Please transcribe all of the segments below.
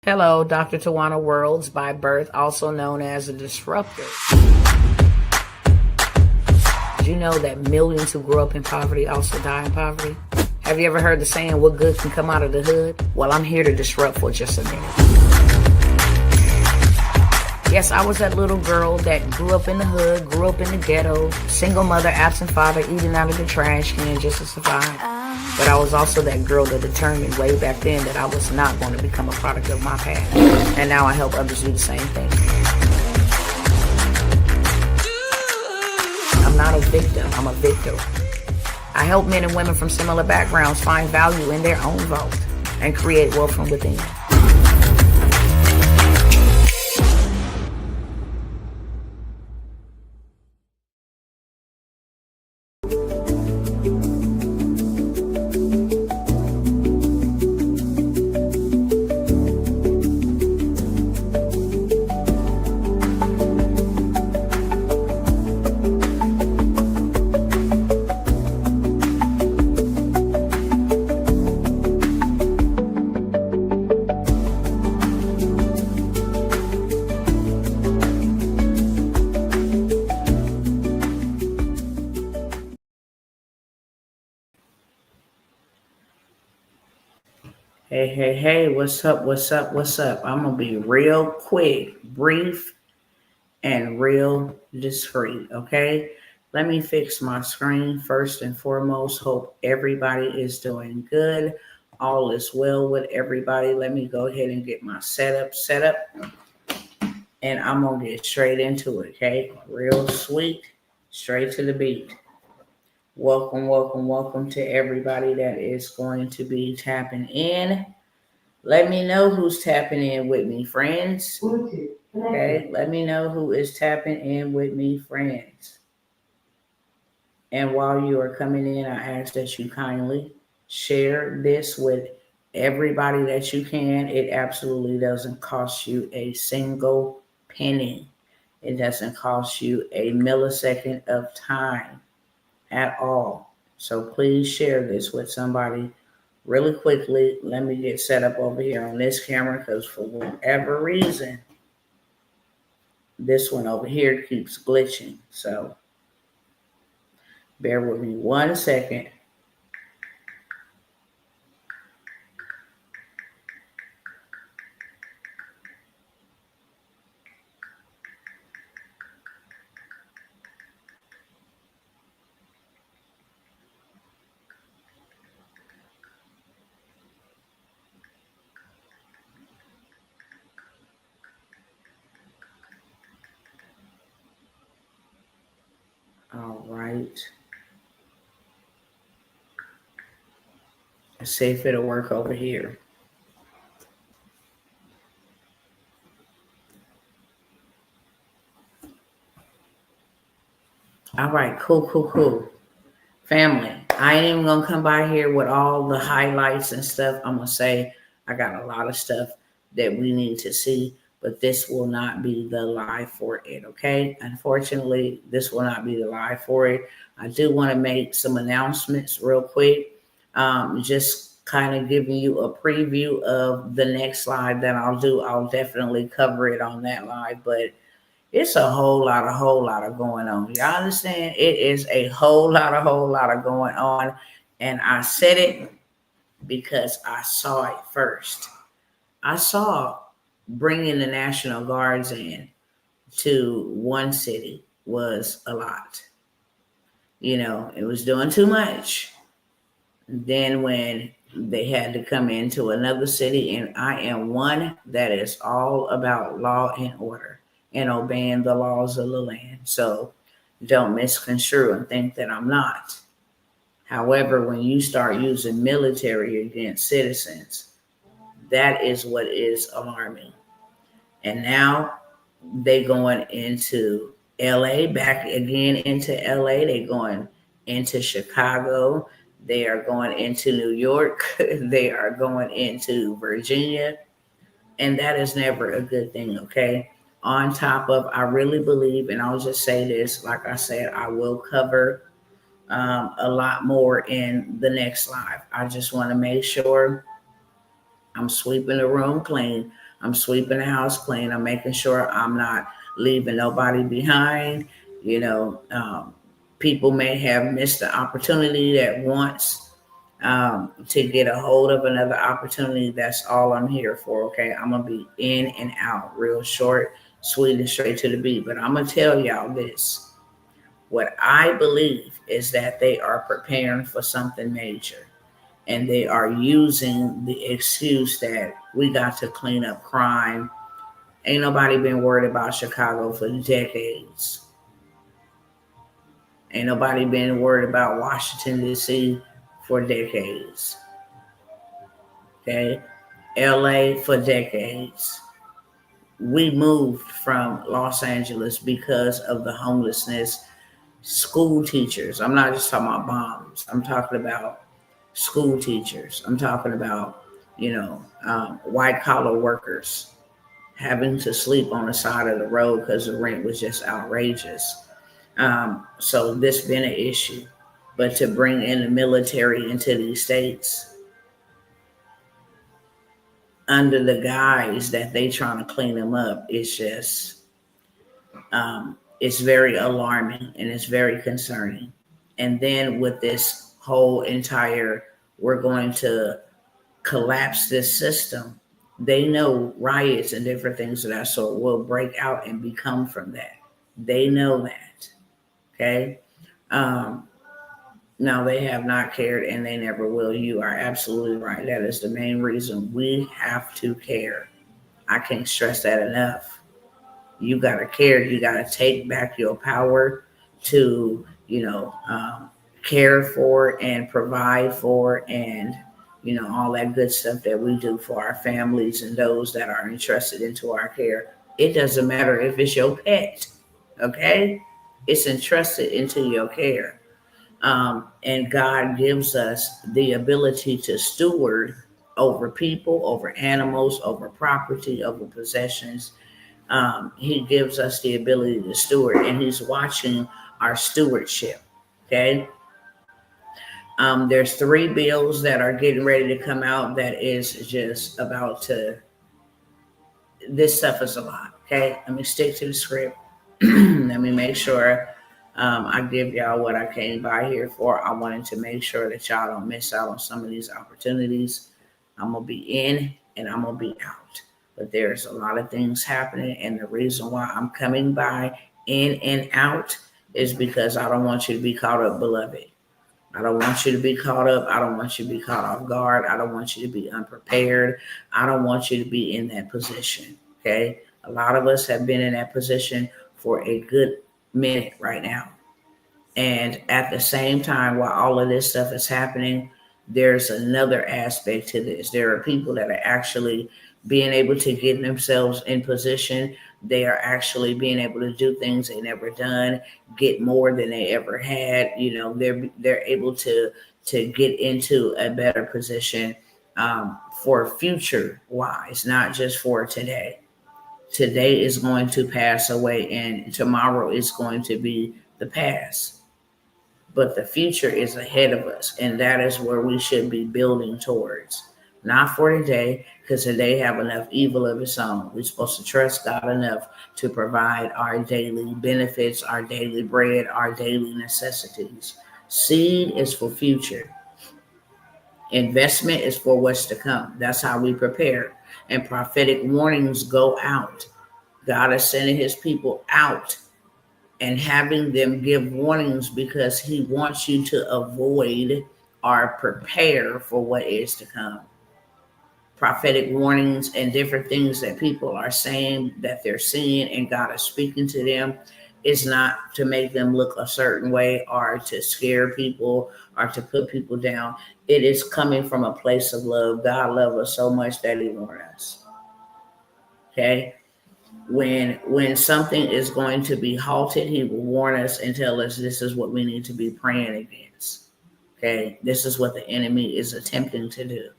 Hello, Dr. Tawana Worlds by birth, also known as a disruptor. Did you know that millions who grew up in poverty also die in poverty? Have you ever heard the saying, what good can come out of the hood? Well, I'm here to disrupt for just a minute. Yes, I was that little girl that grew up in the hood, grew up in the ghetto, single mother, absent father, eating out of the trash can just to survive. But I was also that girl that determined way back then that I was not going to become a product of my past. And now I help others do the same thing. I'm not a victim, I'm a victor. I help men and women from similar backgrounds find value in their own vote and create wealth from within. Hey, what's up? I'm going to be real quick, brief, and real discreet, okay? Let me fix my screen first and foremost. Hope everybody is doing good. All is well with everybody. Let me go ahead and get my setup set up, and I'm going to get straight into it, okay? Real sweet, straight to the beat. Welcome to everybody that is going to be tapping in. Let me know who's tapping in with me, friends. Okay, let me know who is tapping in with me, friends. And while you are coming in, I ask that you kindly share this with everybody that you can. It absolutely doesn't cost you a single penny. It doesn't cost you a millisecond of time at all. So please share this with somebody really quickly. Let me get set up over here on this camera because for whatever reason, this one over here keeps glitching. So bear with me 1 second. All right. Let's see if it'll work over here. All right, cool. Family, I ain't even gonna come by here with all the highlights and stuff. I'm gonna say I got a lot of stuff that we need to see, but this will not be the live for it, okay? Unfortunately, this will not be the live for it. I do want to make some announcements real quick. Just kind of giving you a preview of the next live that I'll do. I'll definitely cover it on that live, but it's a whole lot of going on. Y'all understand? It is a whole lot of going on. And I said it because I saw it first. I saw bringing the National Guards in to one city was a lot. You know, it was doing too much. Then when they had to come into another city, and I am one that is all about law and order and obeying the laws of the land. So don't misconstrue and think that I'm not. However, when you start using military against citizens, that is what is alarming. And now they going into LA, back again into LA. They going into Chicago. They are going into New York. They are going into Virginia. And that is never a good thing, okay? On top of, I really believe, and I'll just say this, like I said, I will cover a lot more in the next live. I just want to make sure I'm sweeping the room clean. I'm sweeping the house clean. I'm making sure I'm not leaving nobody behind. You know, people may have missed the opportunity that once to get a hold of another opportunity. That's all I'm here for. Okay, I'm gonna be in and out, real short, sweet, and straight to the beat. But I'm gonna tell y'all this: what I believe is that they are preparing for something major, and they are using the excuse that we got to clean up crime. Ain't nobody been worried about Chicago for decades. Ain't nobody been worried about Washington, D.C. for decades. Okay? LA for decades. We moved from Los Angeles because of the homelessness. School teachers. I'm not just talking about bombs. I'm talking about school teachers. I'm talking about, white collar workers having to sleep on the side of the road because the rent was just outrageous. So this been an issue. But to bring in the military into these states under the guise that they trying to clean them up, it's just, it's very alarming and it's very concerning. And then with this whole entire, we're going to collapse this system. They know riots and different things of that sort will break out and become from that. They know that. Okay. No, they have not cared and they never will. You are absolutely right. That is the main reason we have to care. I can't stress that enough. You got to care. You got to take back your power to, care for and provide for and, all that good stuff that we do for our families and those that are entrusted into our care. It doesn't matter if it's your pet, okay? It's entrusted into your care. And God gives us the ability to steward over people, over animals, over property, over possessions. He gives us the ability to steward, and He's watching our stewardship. Okay. There's 3 bills that are getting ready to come out that is just about to. This stuff is a lot. Okay. Let me stick to the script. Let me make sure I give y'all what I came by here for. I wanted to make sure that y'all don't miss out on some of these opportunities. I'm going to be in and I'm going to be out. But there's a lot of things happening. And the reason why I'm coming by in and out is because I don't want you to be caught up, beloved. I don't want you to be caught up. I don't want you to be caught off guard. I don't want you to be unprepared. I don't want you to be in that position. Okay. A lot of us have been in that position for a good minute right now. And at the same time, while all of this stuff is happening, there's another aspect to this. There are people that are actually being able to get themselves in position. They are actually being able to do things they never done, get more than they ever had. They're able to get into a better position for future wise, not just for today. Today is going to pass away, and tomorrow is going to be the past. But the future is ahead of us, and that is where we should be building towards. Not for today, because today have enough evil of its own. We're supposed to trust God enough to provide our daily benefits, our daily bread, our daily necessities. Seed is for future. Investment is for what's to come. That's how we prepare. And prophetic warnings go out. God is sending His people out and having them give warnings because He wants you to avoid or prepare for what is to come. Prophetic warnings and different things that people are saying that they're seeing and God is speaking to them is not to make them look a certain way or to scare people or to put people down. It is coming from a place of love. God loves us so much that He warned us. Okay? When something is going to be halted, He will warn us and tell us this is what we need to be praying against. Okay? This is what the enemy is attempting to do.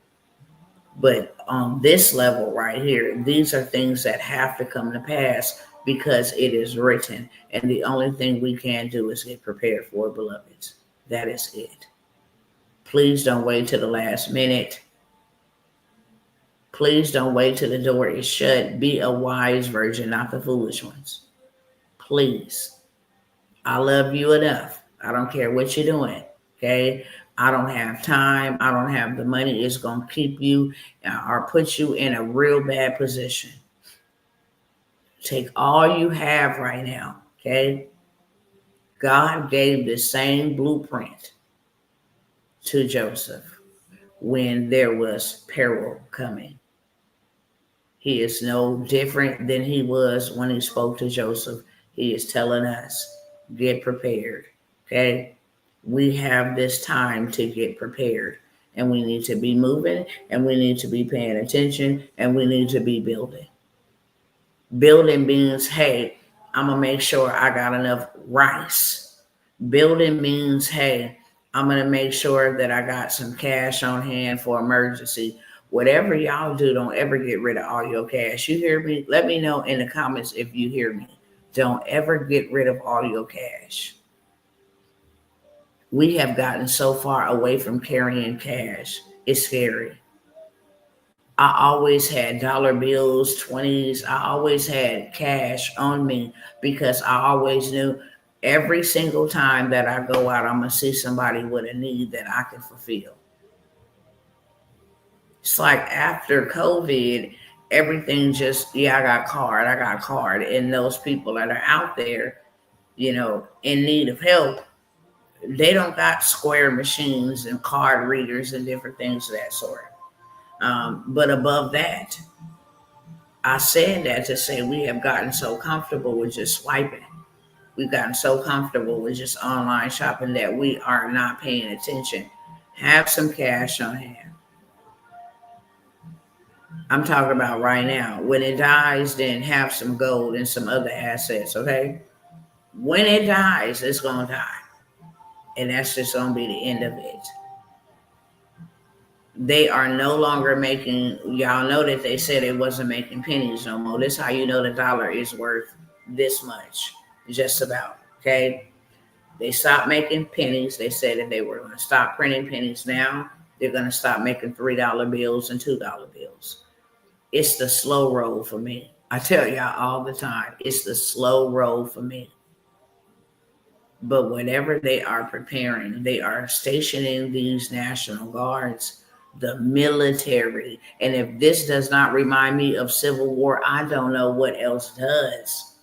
But on this level right here, these are things that have to come to pass because it is written. And the only thing we can do is get prepared for it, beloveds. That is it. Please don't wait till the last minute. Please don't wait till the door is shut. Be a wise virgin, not the foolish ones. Please. I love you enough. I don't care what you're doing. Okay. I don't have time. I don't have the money. It's going to keep you or put you in a real bad position. Take all you have right now. Okay. God gave the same blueprint to Joseph when there was peril coming. He is no different than he was when he spoke to Joseph. He is telling us, get prepared. Okay. We have this time to get prepared, and we need to be moving, and we need to be paying attention, and we need to be building. Building means, hey, I'm going to make sure I got enough rice. Building means, hey, I'm going to make sure that I got some cash on hand for emergency. Whatever y'all do, don't ever get rid of all your cash. You hear me? Let me know in the comments if you hear me. Don't ever get rid of all your cash. We have gotten so far away from carrying cash. It's scary. I always had dollar bills, 20s. I always had cash on me because I always knew every single time that I go out, I'm going to see somebody with a need that I can fulfill. It's like after COVID, everything just, I got card. And those people that are out there, in need of help, they don't got square machines and card readers and different things of that sort. But above that, I said that to say we have gotten so comfortable with just swiping. We've gotten so comfortable with just online shopping that we are not paying attention. Have some cash on hand. I'm talking about right now. When it dies, then have some gold and some other assets, okay? When it dies, it's going to die. And that's just going to be the end of it. They are no longer making, y'all know that they said it wasn't making pennies no more. This is how you know the dollar is worth this much, just about, okay? They stopped making pennies. They said that they were going to stop printing pennies. Now they're going to stop making $3 bills and $2 bills. It's the slow roll for me. I tell y'all all the time, it's the slow roll for me. But whatever they are preparing, they are stationing these National Guards, the military. And if this does not remind me of Civil War, I don't know what else does.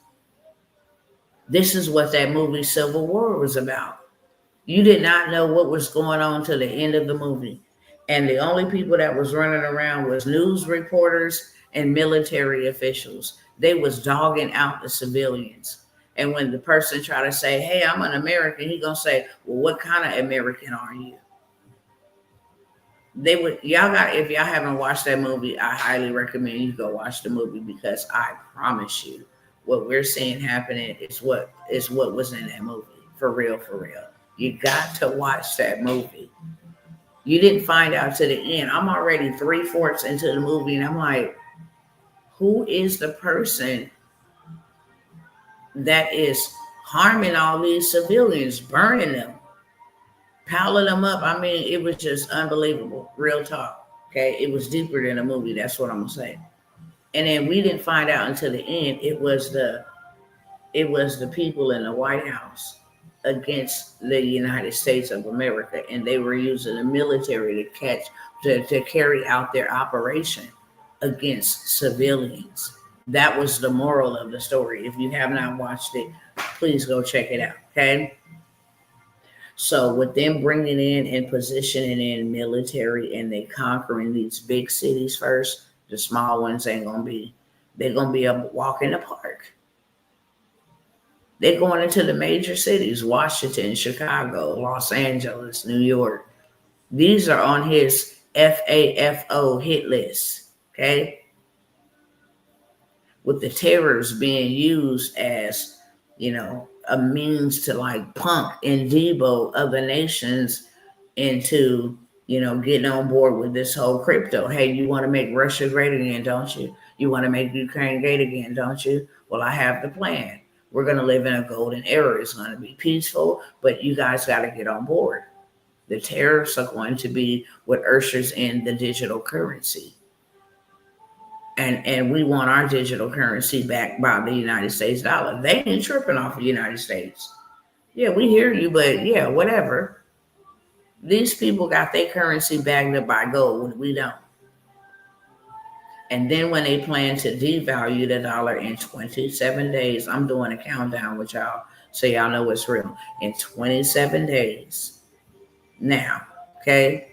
This is what that movie Civil War was about. You did not know what was going on to the end of the movie. And the only people that was running around was news reporters and military officials. They was dogging out the civilians. And when the person try to say, hey, I'm an American, he gonna say, well, what kind of American are you? If y'all haven't watched that movie, I highly recommend you go watch the movie, because I promise you what we're seeing happening is what was in that movie. For real, for real. You got to watch that movie. You didn't find out to the end. I'm already 3/4 into the movie, and I'm like, who is the person that is harming all these civilians, burning them, piling them up? I mean, it was just unbelievable. Real talk. Okay. It was deeper than a movie. That's what I'm gonna say. And then we didn't find out until the end. It was the people in the White House against the United States of America, and they were using the military to carry out their operation against civilians. That was the moral of the story. If you have not watched it, please go check it out, okay? So with them bringing in and positioning in military, and they conquering these big cities first, the small ones they're going to be a walk in the park. They're going into the major cities, Washington, Chicago, Los Angeles, New York. These are on his FAFO hit list, okay? With the terrors being used as, a means to like punk and debo other nations into, getting on board with this whole crypto. Hey, you want to make Russia great again, don't you? You want to make Ukraine great again, don't you? Well, I have the plan. We're going to live in a golden era. It's going to be peaceful, but you guys got to get on board. The tariffs are going to be what ushers in the digital currency. and we want our digital currency backed by the United States dollar. They ain't tripping off the United States. Yeah, we hear you, but yeah, whatever. These people got their currency backed up by gold. We don't. And then when they plan to devalue the dollar in 27 days, I'm doing a countdown with y'all so y'all know it's real. In 27 days. Now, okay,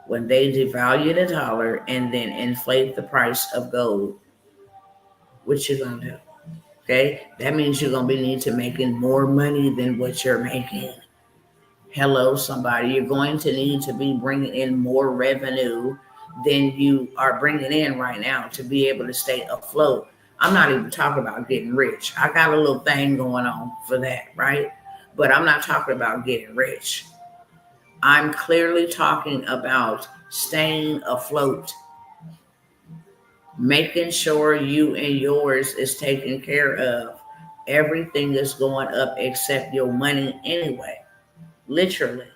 when they devalue the dollar and then inflate the price of gold, what you gonna do? Okay, that means you're gonna be need to making more money than what you're making. Hello, somebody. You're going to need to be bringing in more revenue than you are bringing in right now to be able to stay afloat. I'm not even talking about getting rich. I got a little thing going on for that, right? But I'm not talking about getting rich. I'm clearly talking about staying afloat, making sure you and yours is taken care of. Everything is going up except your money anyway. Literally.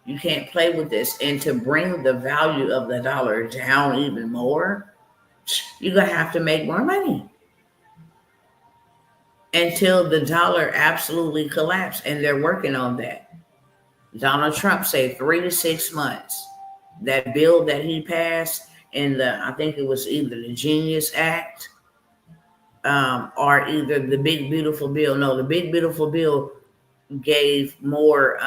You can't play with this. And to bring the value of the dollar down even more, you're going to have to make more money until the dollar absolutely collapses. And they're working on that. Donald Trump said 3 to 6 months. That bill that he passed in I think it was either the Genius Act or either the Big Beautiful Bill. No, the Big Beautiful Bill gave more,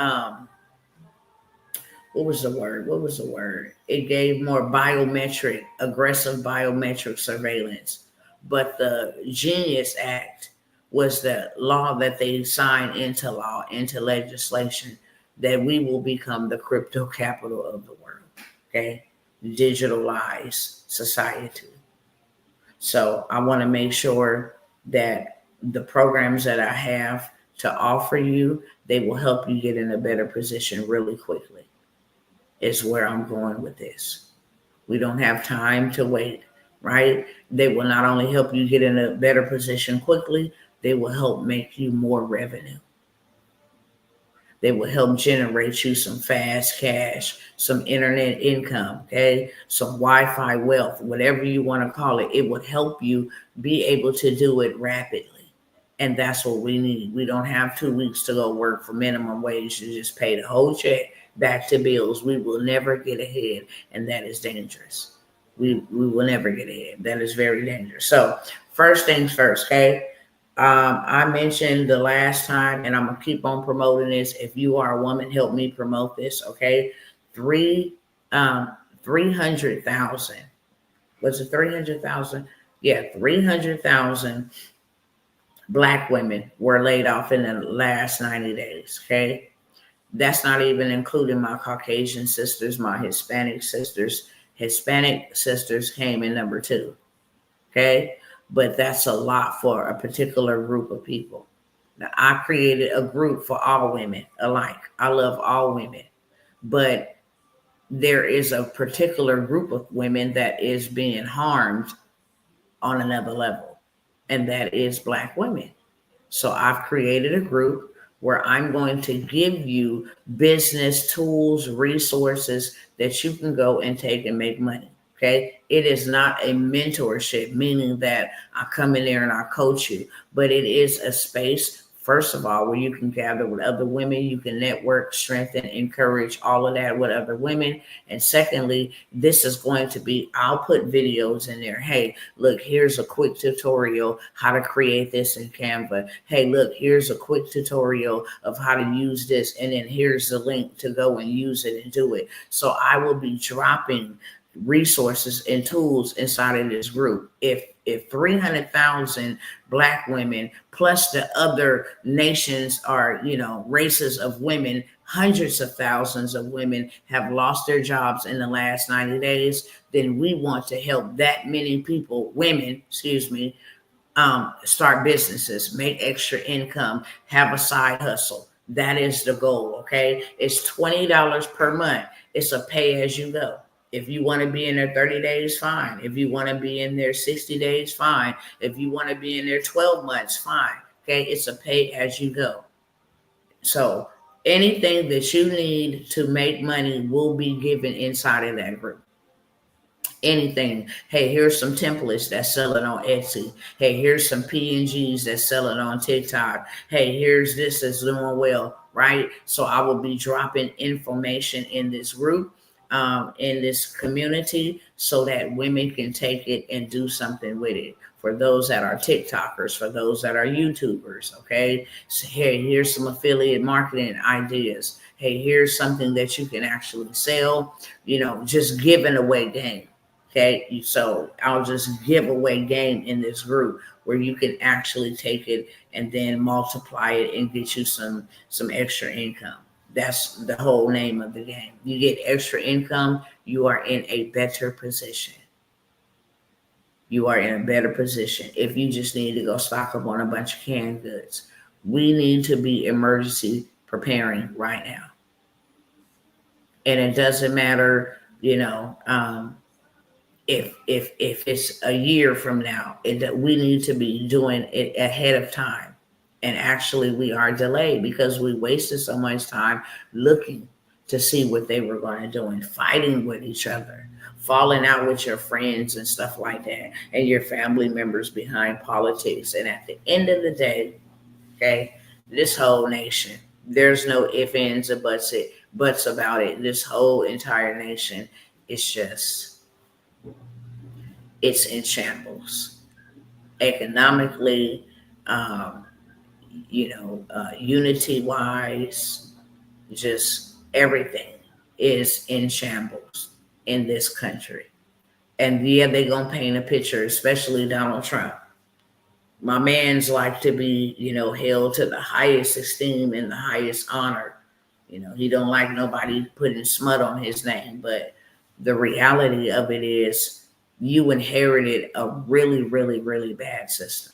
what was the word? It gave more aggressive biometric surveillance. But the Genius Act was the law that they signed into legislation, that we will become the crypto capital of the world. Okay? Digitalized society. So I want to make sure that the programs that I have to offer you, they will help you get in a better position really quickly, is where I'm going with this. We don't have time to wait, right? They will not only help you get in a better position quickly, they will help make you more revenue. They will help generate you some fast cash, some internet income, okay? Some Wi-Fi wealth, whatever you want to call it. It would help you be able to do it rapidly. And that's what we need. We don't have 2 weeks to go work for minimum wage to just pay the whole check back to bills. We will never get ahead, and that is dangerous. We will never get ahead. That is very dangerous. So first things first, okay? I mentioned the last time, and I'm gonna keep on promoting this. If you are a woman, help me promote this, okay? 300,000. Was it 300,000? Yeah, 300,000 Black women were laid off in the last 90 days, okay? That's not even including my Caucasian sisters, my Hispanic sisters. Hispanic sisters came in number 2, okay? But that's a lot for a particular group of people. Now, I created a group for all women alike. I love all women. But there is a particular group of women that is being harmed on another level, and that is Black women. So I've created a group where I'm going to give you business tools, resources that you can go and take and make money. Okay. It is not a mentorship, meaning that I come in there and I coach you, but it is a space, first of all, where you can gather with other women, you can network, strengthen, encourage all of that with other women. And secondly, this is going to be, I'll put videos in there. Hey, look, here's a quick tutorial how to create this in Canva. Hey, look, here's a quick tutorial of how to use this. And then here's the link to go and use it and do it. So I will be dropping resources and tools inside of this group. If 300,000 Black women plus the other nations are, races of women, hundreds of thousands of women have lost their jobs in the last 90 days, then we want to help that many people, start businesses, make extra income, have a side hustle. That is the goal, okay? It's $20 per month. It's a pay as you go. If you want to be in there 30 days, fine. If you want to be in there 60 days, fine. If you want to be in there 12 months, fine. Okay, it's a pay as you go. So anything that you need to make money will be given inside of that group. anything. Hey, here's some templates that's selling on Etsy. Hey, here's some PNGs that's selling on TikTok. Hey, here's this that's doing well, right? So I will be dropping information in this group, in this community, so that women can take it and do something with it. For those that are TikTokers, for those that are YouTubers, okay? So hey, here's some affiliate marketing ideas. Hey, here's something that you can actually sell, just giving away game. Okay, so I'll just give away game in this group where you can actually take it and then multiply it and get you some extra income. That's the whole name of the game. You get extra income, you are in a better position. You are in a better position. If you just need to go stock up on a bunch of canned goods, we need to be emergency preparing right now. And it doesn't matter, if it's a year from now, we need to be doing it ahead of time. And actually, we are delayed because we wasted so much time looking to see what they were going to do and fighting with each other, falling out with your friends and stuff like that, and your family members behind politics. And at the end of the day, okay, this whole nation, there's no ifs, ands, or buts about it. This whole entire nation is just, it's in shambles. Economically, unity wise, just everything is in shambles in this country. And yeah, they're going to paint a picture, especially Donald Trump. My man's like to be, held to the highest esteem and the highest honor. He don't like nobody putting smut on his name. But the reality of it is you inherited a really, really, really bad system.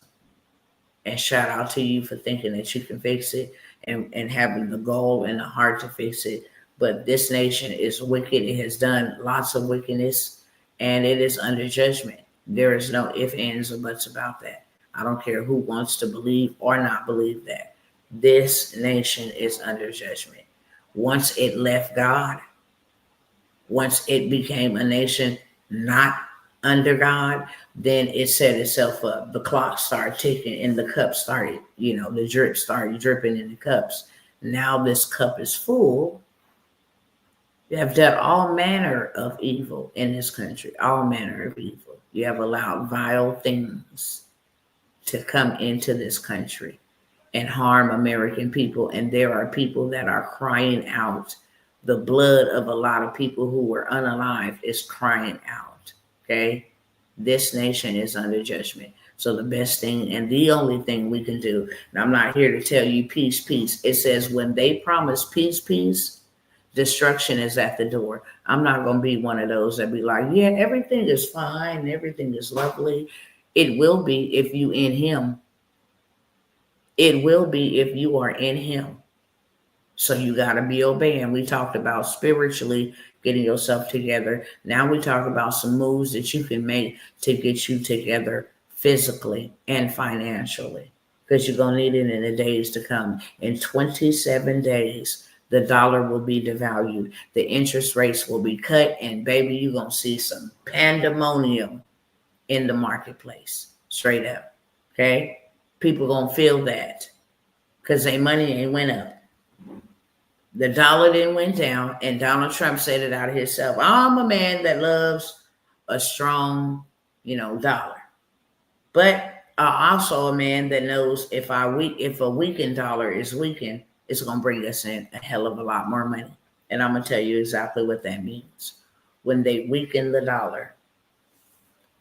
And shout out to you for thinking that you can fix it and having the goal and the heart to fix it. But this nation is wicked. It has done lots of wickedness, and it is under judgment. There is no ifs, ands, or buts about that. I don't care who wants to believe or not believe that. This nation is under judgment. Once it left God, once it became a nation not under God, then it set itself up. The clock started ticking and the cup started, the drip started dripping in the cups. Now this cup is full. You have done all manner of evil in this country, all manner of evil. You have allowed vile things to come into this country and harm American people. And there are people that are crying out. The blood of a lot of people who were unalive is crying out. Okay? This nation is under judgment. So the best thing and the only thing we can do, and I'm not here to tell you peace, peace. It says when they promise peace, peace, destruction is at the door. I'm not going to be one of those that be like, yeah, everything is fine. Everything is lovely. It will be if you in him. It will be if you are in him. So you got to be obeying. We talked about spiritually getting yourself together. Now we talk about some moves that you can make to get you together physically and financially, because you're going to need it in the days to come. In 27 days, the dollar will be devalued. The interest rates will be cut. And baby, you're going to see some pandemonium in the marketplace. Straight up. Okay? People going to feel that because their money ain't went up. The dollar didn't went down, and Donald Trump said it out of himself. I'm a man that loves a strong, dollar. But I'm also a man that knows if a weakened dollar is weakened, it's going to bring us in a hell of a lot more money. And I'm going to tell you exactly what that means. When they weaken the dollar,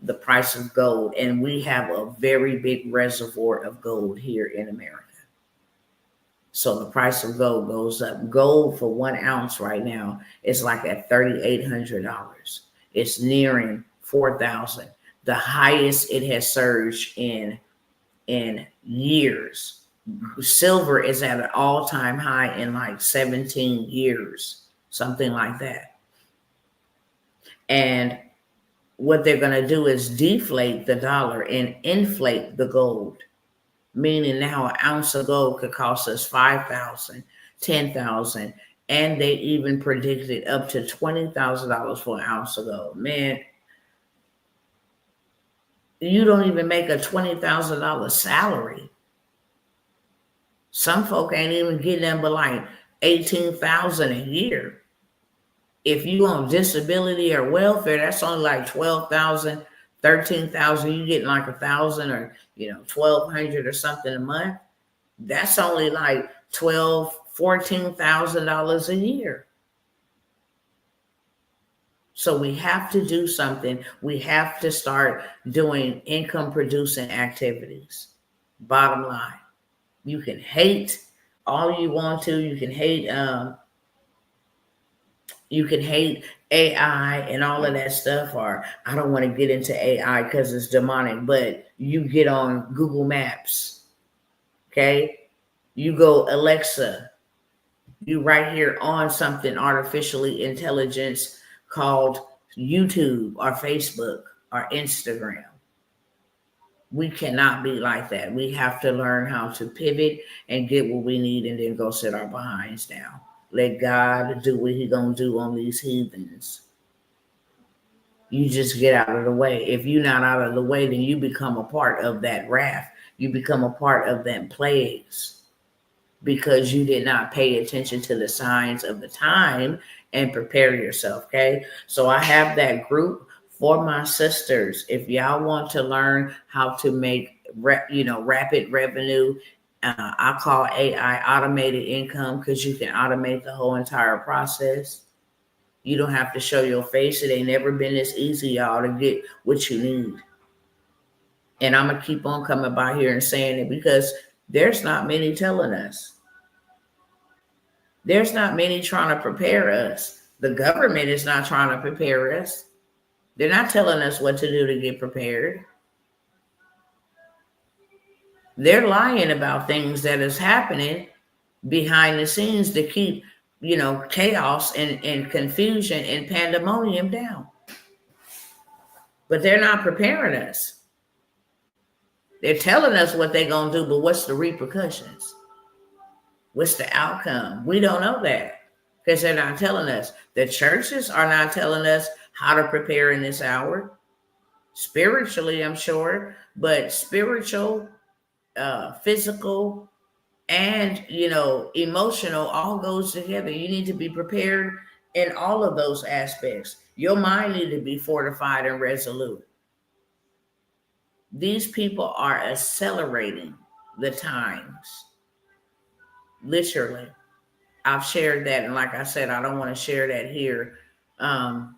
the price of gold, and we have a very big reservoir of gold here in America. So the price of gold goes up. Gold for 1 ounce right now is like at $3,800. It's nearing $4,000. The highest it has surged in years. Silver is at an all-time high in like 17 years, something like that. And what they're going to do is deflate the dollar and inflate the gold. Meaning now an ounce of gold could cost us $5,000, $10,000, and they even predicted up to $20,000 for an ounce of gold. Man, You don't even make a $20,000 salary. Some folk ain't even getting them but like 18,000 a year. If you on disability or welfare, that's only like 12,000, 13,000. You getting like 1,000 or 1,200 or something a month. That's only like $14,000 a year. So we have to do something. We have to start doing income producing activities. Bottom line, you can hate all you want to. You can hate AI and all of that stuff, or I don't want to get into AI because it's demonic, but you get on Google Maps, okay? You go, Alexa, you right here on something artificially intelligence called YouTube or Facebook or Instagram. We cannot be like that. We have to learn how to pivot and get what we need and then go sit our behinds down. Let God do what He's going to do on these heathens. You just get out of the way. If you're not out of the way, then you become a part of that wrath. You become a part of them plagues because you did not pay attention to the signs of the time and prepare yourself, okay? So I have that group for my sisters. If y'all want to learn how to make rapid revenue, I call AI automated income because you can automate the whole entire process. You don't have to show your face. It ain't never been this easy, y'all, to get what you need. And I'm going to keep on coming by here and saying it because there's not many telling us. There's not many trying to prepare us. The government is not trying to prepare us. They're not telling us what to do to get prepared. They're lying about things that is happening behind the scenes to keep, chaos and confusion and pandemonium down. But they're not preparing us. They're telling us what they're going to do, but what's the repercussions? What's the outcome? We don't know that because they're not telling us. The churches are not telling us how to prepare in this hour. Spiritually, I'm sure, but spiritual, physical, and emotional all goes together. You need to be prepared in all of those aspects. Your mind needs to be fortified and resolute. These people are accelerating the times. Literally. I've shared that, and like I said, I don't want to share that here on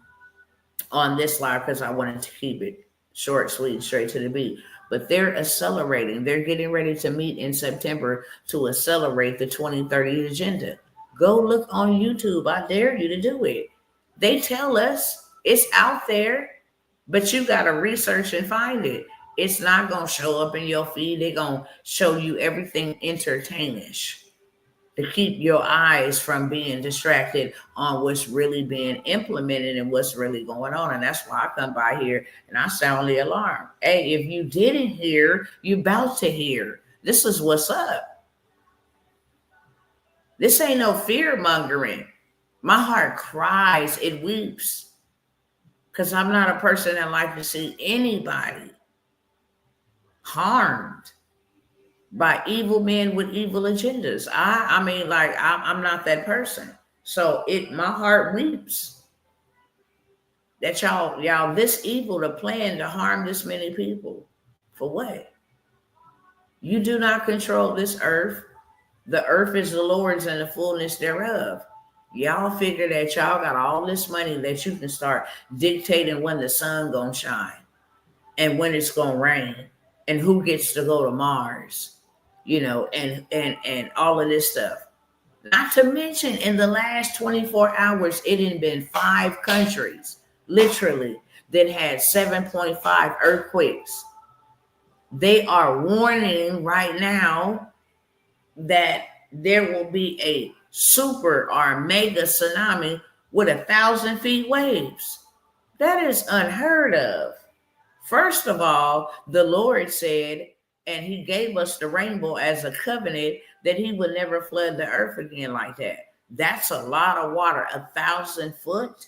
this live because I wanted to keep it short, sweet, straight to the beat. But they're accelerating. They're getting ready to meet in September to accelerate the 2030 agenda. Go look on YouTube. I dare you to do it. They tell us it's out there, but you got to research and find it. It's not going to show up in your feed. They're going to show you everything entertainish to keep your eyes from being distracted on what's really being implemented and what's really going on. And that's why I come by here and I sound the alarm. Hey, if you didn't hear, you're about to hear. This is what's up. This ain't no fear mongering. My heart cries, it weeps. Because I'm not a person that likes to see anybody harmed by evil men with evil agendas. I'm not that person. So my heart weeps that y'all this evil to plan to harm this many people. For what? You do not control this earth. The earth is the Lord's and the fullness thereof. Y'all figure that y'all got all this money that you can start dictating when the sun gonna shine and when it's gonna rain and who gets to go to Mars, and all of this stuff. Not to mention in the last 24 hours, it had been 5 countries, literally, that had 7.5 earthquakes. They are warning right now that there will be a super or mega tsunami with 1,000 feet waves. That is unheard of. First of all, the Lord said, and He gave us the rainbow as a covenant that He would never flood the earth again like that. That's a lot of water. 1,000 foot?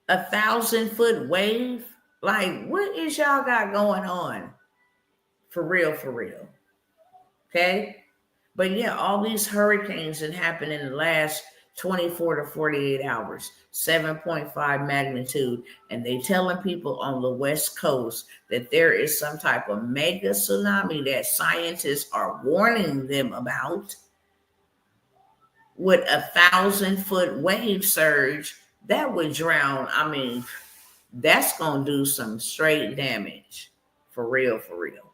1,000 foot wave? Like, what is y'all got going on? For real, for real. Okay? But yeah, all these hurricanes that happened in the last 24 to 48 hours, 7.5 magnitude, and they telling people on the West Coast that there is some type of mega tsunami that scientists are warning them about with a 1,000-foot wave surge that would drown. I mean, that's going to do some straight damage. For real, for real.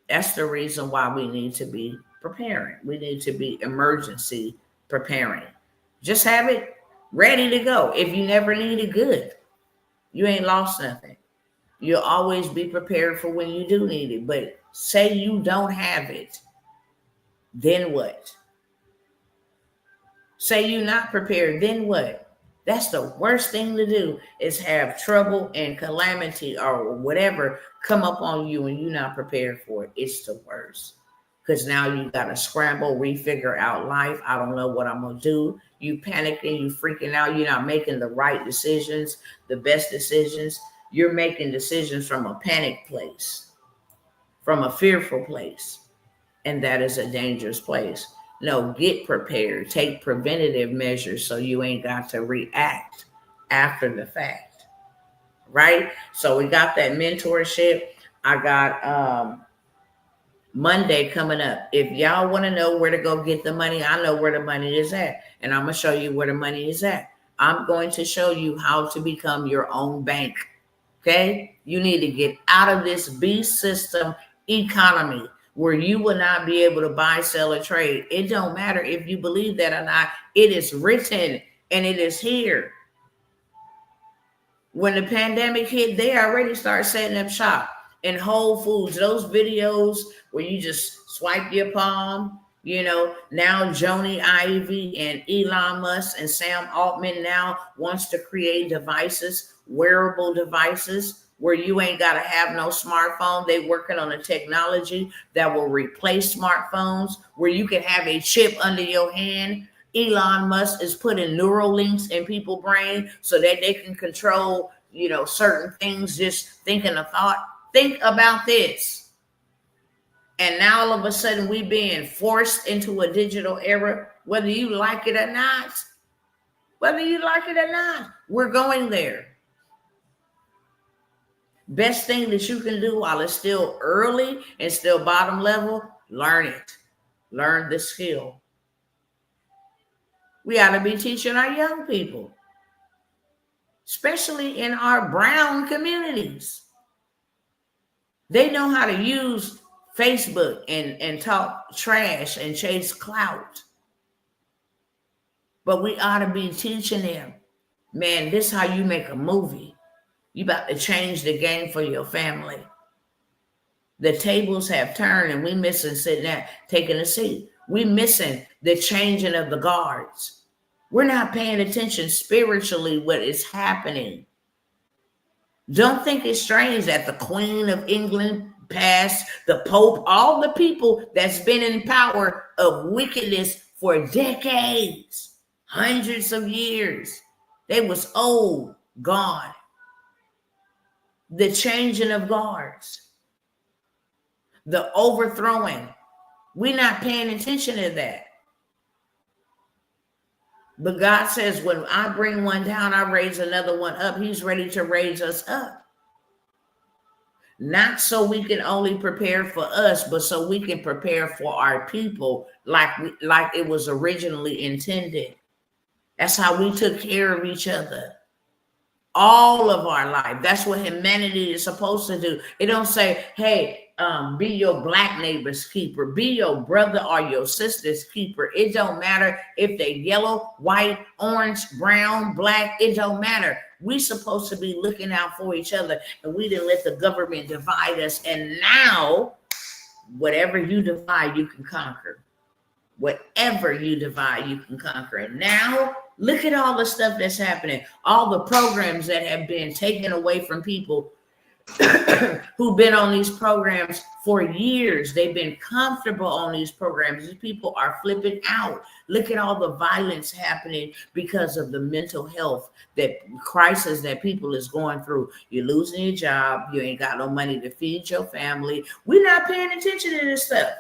That's the reason why we need to be preparing. We need to be emergency preparing. Just have it ready to go. If you never need it, good. You ain't lost nothing. You'll always be prepared for when you do need it. But say you don't have it, then what? Say you're not prepared, then what? That's the worst thing to do, is have trouble and calamity or whatever come up on you and you're not prepared for it. It's the worst. Because now you got to scramble, refigure out life. I don't know what I'm going to do. You panicking, you freaking out. You're not making the right decisions, the best decisions. You're making decisions from a panic place, from a fearful place. And that is a dangerous place. No, get prepared. Take preventative measures so you ain't got to react after the fact. Right? So we got that mentorship. I got Monday coming up. If y'all want to know where to go get the money, I know where the money is at. And I'm going to show you where the money is at. I'm going to show you how to become your own bank. Okay? You need to get out of this beast system economy where you will not be able to buy, sell, or trade. It don't matter if you believe that or not. It is written and it is here. When the pandemic hit, they already started setting up shop in Whole Foods. Those videos where you just swipe your palm, you know, now Joni Ivy and Elon Musk and Sam Altman now wants to create devices, wearable devices, where you ain't got to have no smartphone. They working on a technology that will replace smartphones, where you can have a chip under your hand. Elon Musk is putting neural links in people's brain so that they can control, you know, certain things, just thinking a thought. Think about this. And now all of a sudden we being forced into a digital era, whether you like it or not. Whether you like it or not, we're going there. Best thing that you can do while it's still early and still bottom level, learn it. Learn the skill. We ought to be teaching our young people, especially in our brown communities. They know how to use Facebook and talk trash and chase clout. But we ought to be teaching them, man, this is how you make a movie. You about to change the game for your family. The tables have turned and we missing sitting there taking a seat. We missing the changing of the guards. We're not paying attention spiritually what is happening. Don't think it's strange that the Queen of England passed, the Pope, all the people that's been in power of wickedness for decades, hundreds of years. They was old, gone. The changing of guards, the overthrowing. We're not paying attention to that. But God says, when I bring one down, I raise another one up. He's ready to raise us up. Not so we can only prepare for us, but so we can prepare for our people like it was originally intended. That's how we took care of each other. All of our life. That's what humanity is supposed to do. It don't say, hey, be your black neighbor's keeper. Be your brother or your sister's keeper. It don't matter if they yellow, white, orange, brown, black. It don't matter. We supposed to be looking out for each other, and we didn't let the government divide us. And now, whatever you divide, you can conquer. Whatever you divide, you can conquer. And now, look at all the stuff that's happening. All the programs that have been taken away from people who've been on these programs for years. They've been comfortable on these programs. These people are flipping out. Look at all the violence happening because of the mental health that crisis that people is going through. You're losing your job. You ain't got no money to feed your family. We're not paying attention to this stuff.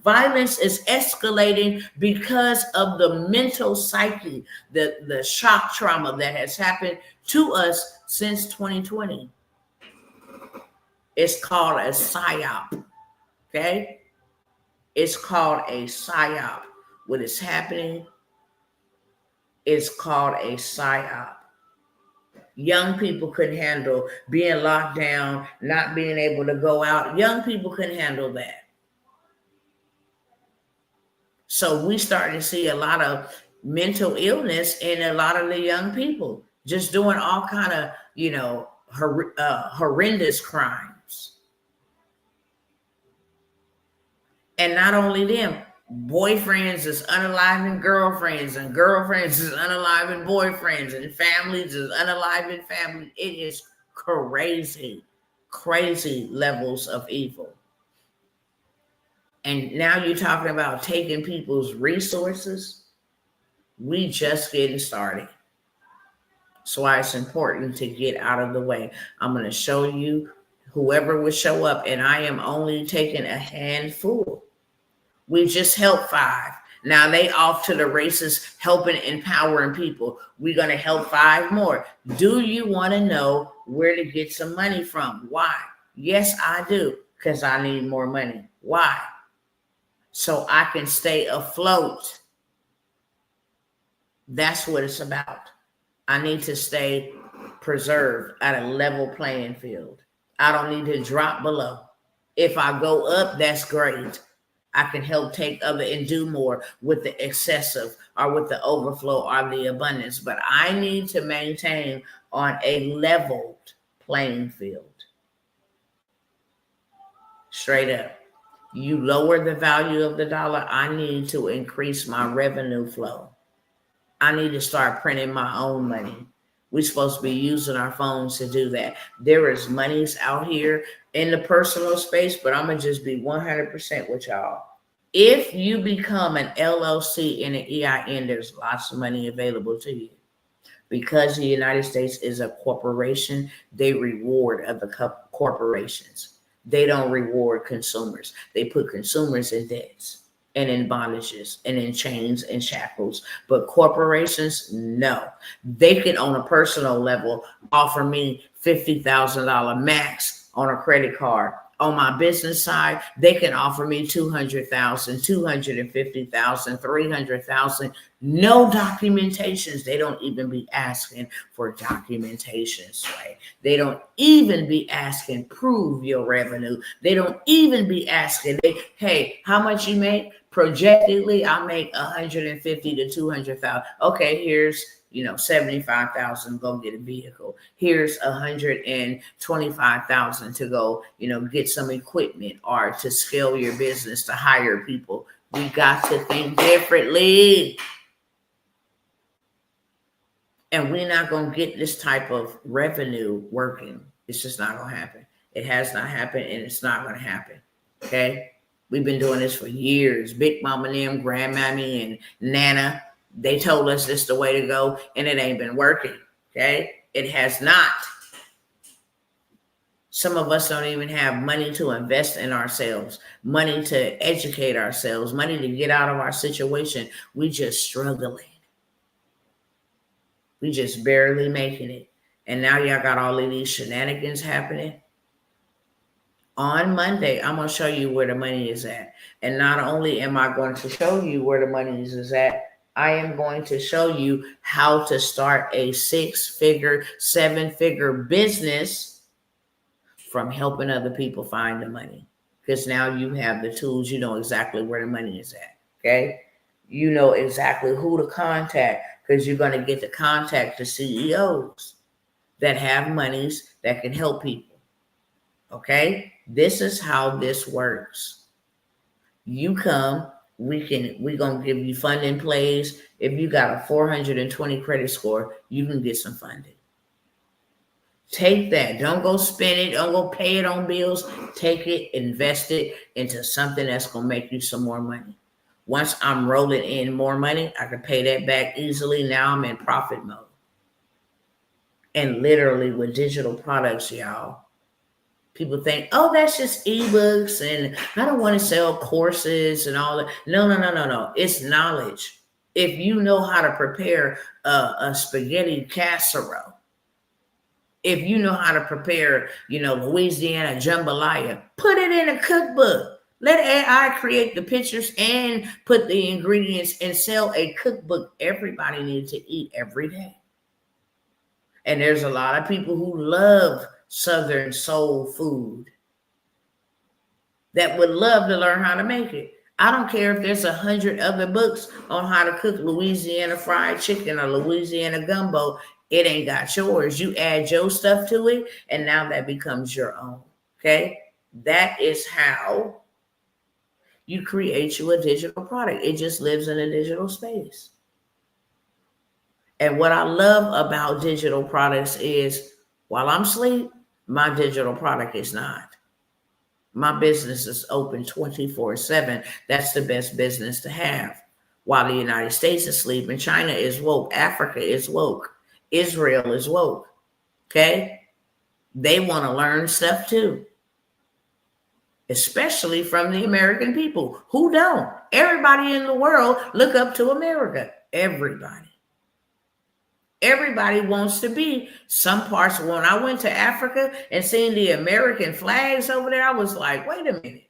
Violence is escalating because of the mental psyche, the shock trauma that has happened to us since 2020. It's called a psyop. Okay? It's called a psyop. What is happening is called a psyop. Young people couldn't handle being locked down, not being able to go out. Young people couldn't handle that. So we starting to see a lot of mental illness in a lot of the young people, just doing all kind of, horrendous crimes. And not only them, boyfriends is unaliving girlfriends, and girlfriends is unaliving boyfriends, and families is unaliving families. It is crazy, crazy levels of evil. And now you're talking about taking people's resources. We just getting started. That's why it's important to get out of the way. I'm going to show you whoever would show up, and I am only taking a handful. We just helped 5. Now they off to the races, helping, empowering people. We're going to help 5 more. Do you want to know where to get some money from? Why? Yes, I do, because I need more money. Why? So I can stay afloat. That's what it's about. I need to stay preserved at a level playing field. I don't need to drop below. If I go up, that's great. I can help take other and do more with the excessive or with the overflow or the abundance. But I need to maintain on a leveled playing field. Straight up. You lower the value of the dollar, I need to increase my revenue flow. I need to start printing my own money. We're supposed to be using our phones to do that. There is monies out here in the personal space, but I'm going to just be 100% with y'all. If you become an LLC and an EIN, there's lots of money available to you. Because the United States is a corporation, they reward other corporations. They don't reward consumers. They put consumers in debts and in bondages and in chains and shackles. But corporations, no. They can, on a personal level, offer me $50,000 max on a credit card. On my business side, they can offer me $200,000, $250,000, $300,000. No documentations. They don't even be asking for documentations, right? They don't even be asking, prove your revenue. They don't even be asking, hey, how much you make? Projectedly, I make $150,000 to $200,000. Okay, here's 75,000 go get a vehicle. Here's $125,000 to go, get some equipment or to scale your business, to hire people. We got to think differently. And we're not going to get this type of revenue working. It's just not going to happen. It has not happened, and it's not going to happen. Okay? We've been doing this for years. Big Mama and them, Grandmammy and Nana, they told us this the way to go, and it ain't been working. Okay? It has not. Some of us don't even have money to invest in ourselves, money to educate ourselves, money to get out of our situation. We just struggling. We just barely making it. And now y'all got all of these shenanigans happening. On Monday, I'm going to show you where the money is at. And not only am I going to show you where the money is at, I am going to show you how to start a 6-figure, 7-figure business from helping other people find the money. Because now you have the tools. You know exactly where the money is at. Okay? You know exactly who to contact, because you're going to get to contact the CEOs that have monies that can help people. Okay? This is how this works. You come, we're going to give you funding plays. If you got a 420 credit score, you can get some funding. Take that. Don't go spend it. Don't go pay it on bills. Take it, invest it into something that's going to make you some more money. Once I'm rolling in more money, I can pay that back easily. Now I'm in profit mode. And literally with digital products, y'all, people think, oh, that's just ebooks and I don't want to sell courses and all that. No. It's knowledge. If you know how to prepare a spaghetti casserole, if you know how to prepare, Louisiana jambalaya, put it in a cookbook. Let AI create the pictures and put the ingredients and sell a cookbook everybody needs to eat every day. And there's a lot of people who love Southern soul food that would love to learn how to make it. I don't care if there's 100 other books on how to cook Louisiana fried chicken or Louisiana gumbo. It ain't got yours. You add your stuff to it, and now that becomes your own. Okay? That is how you create you a digital product. It just lives in a digital space. And what I love about digital products is while I'm asleep, my digital product is not. My business is open 24/7. That's the best business to have. While the United States is sleeping, China is woke, Africa is woke, Israel is woke. Okay? They want to learn stuff too. Especially from the American people. Who don't? Everybody in the world look up to America. Everybody. Everybody wants to be some parts. When I went to Africa and seen the American flags over there, I was like, wait a minute.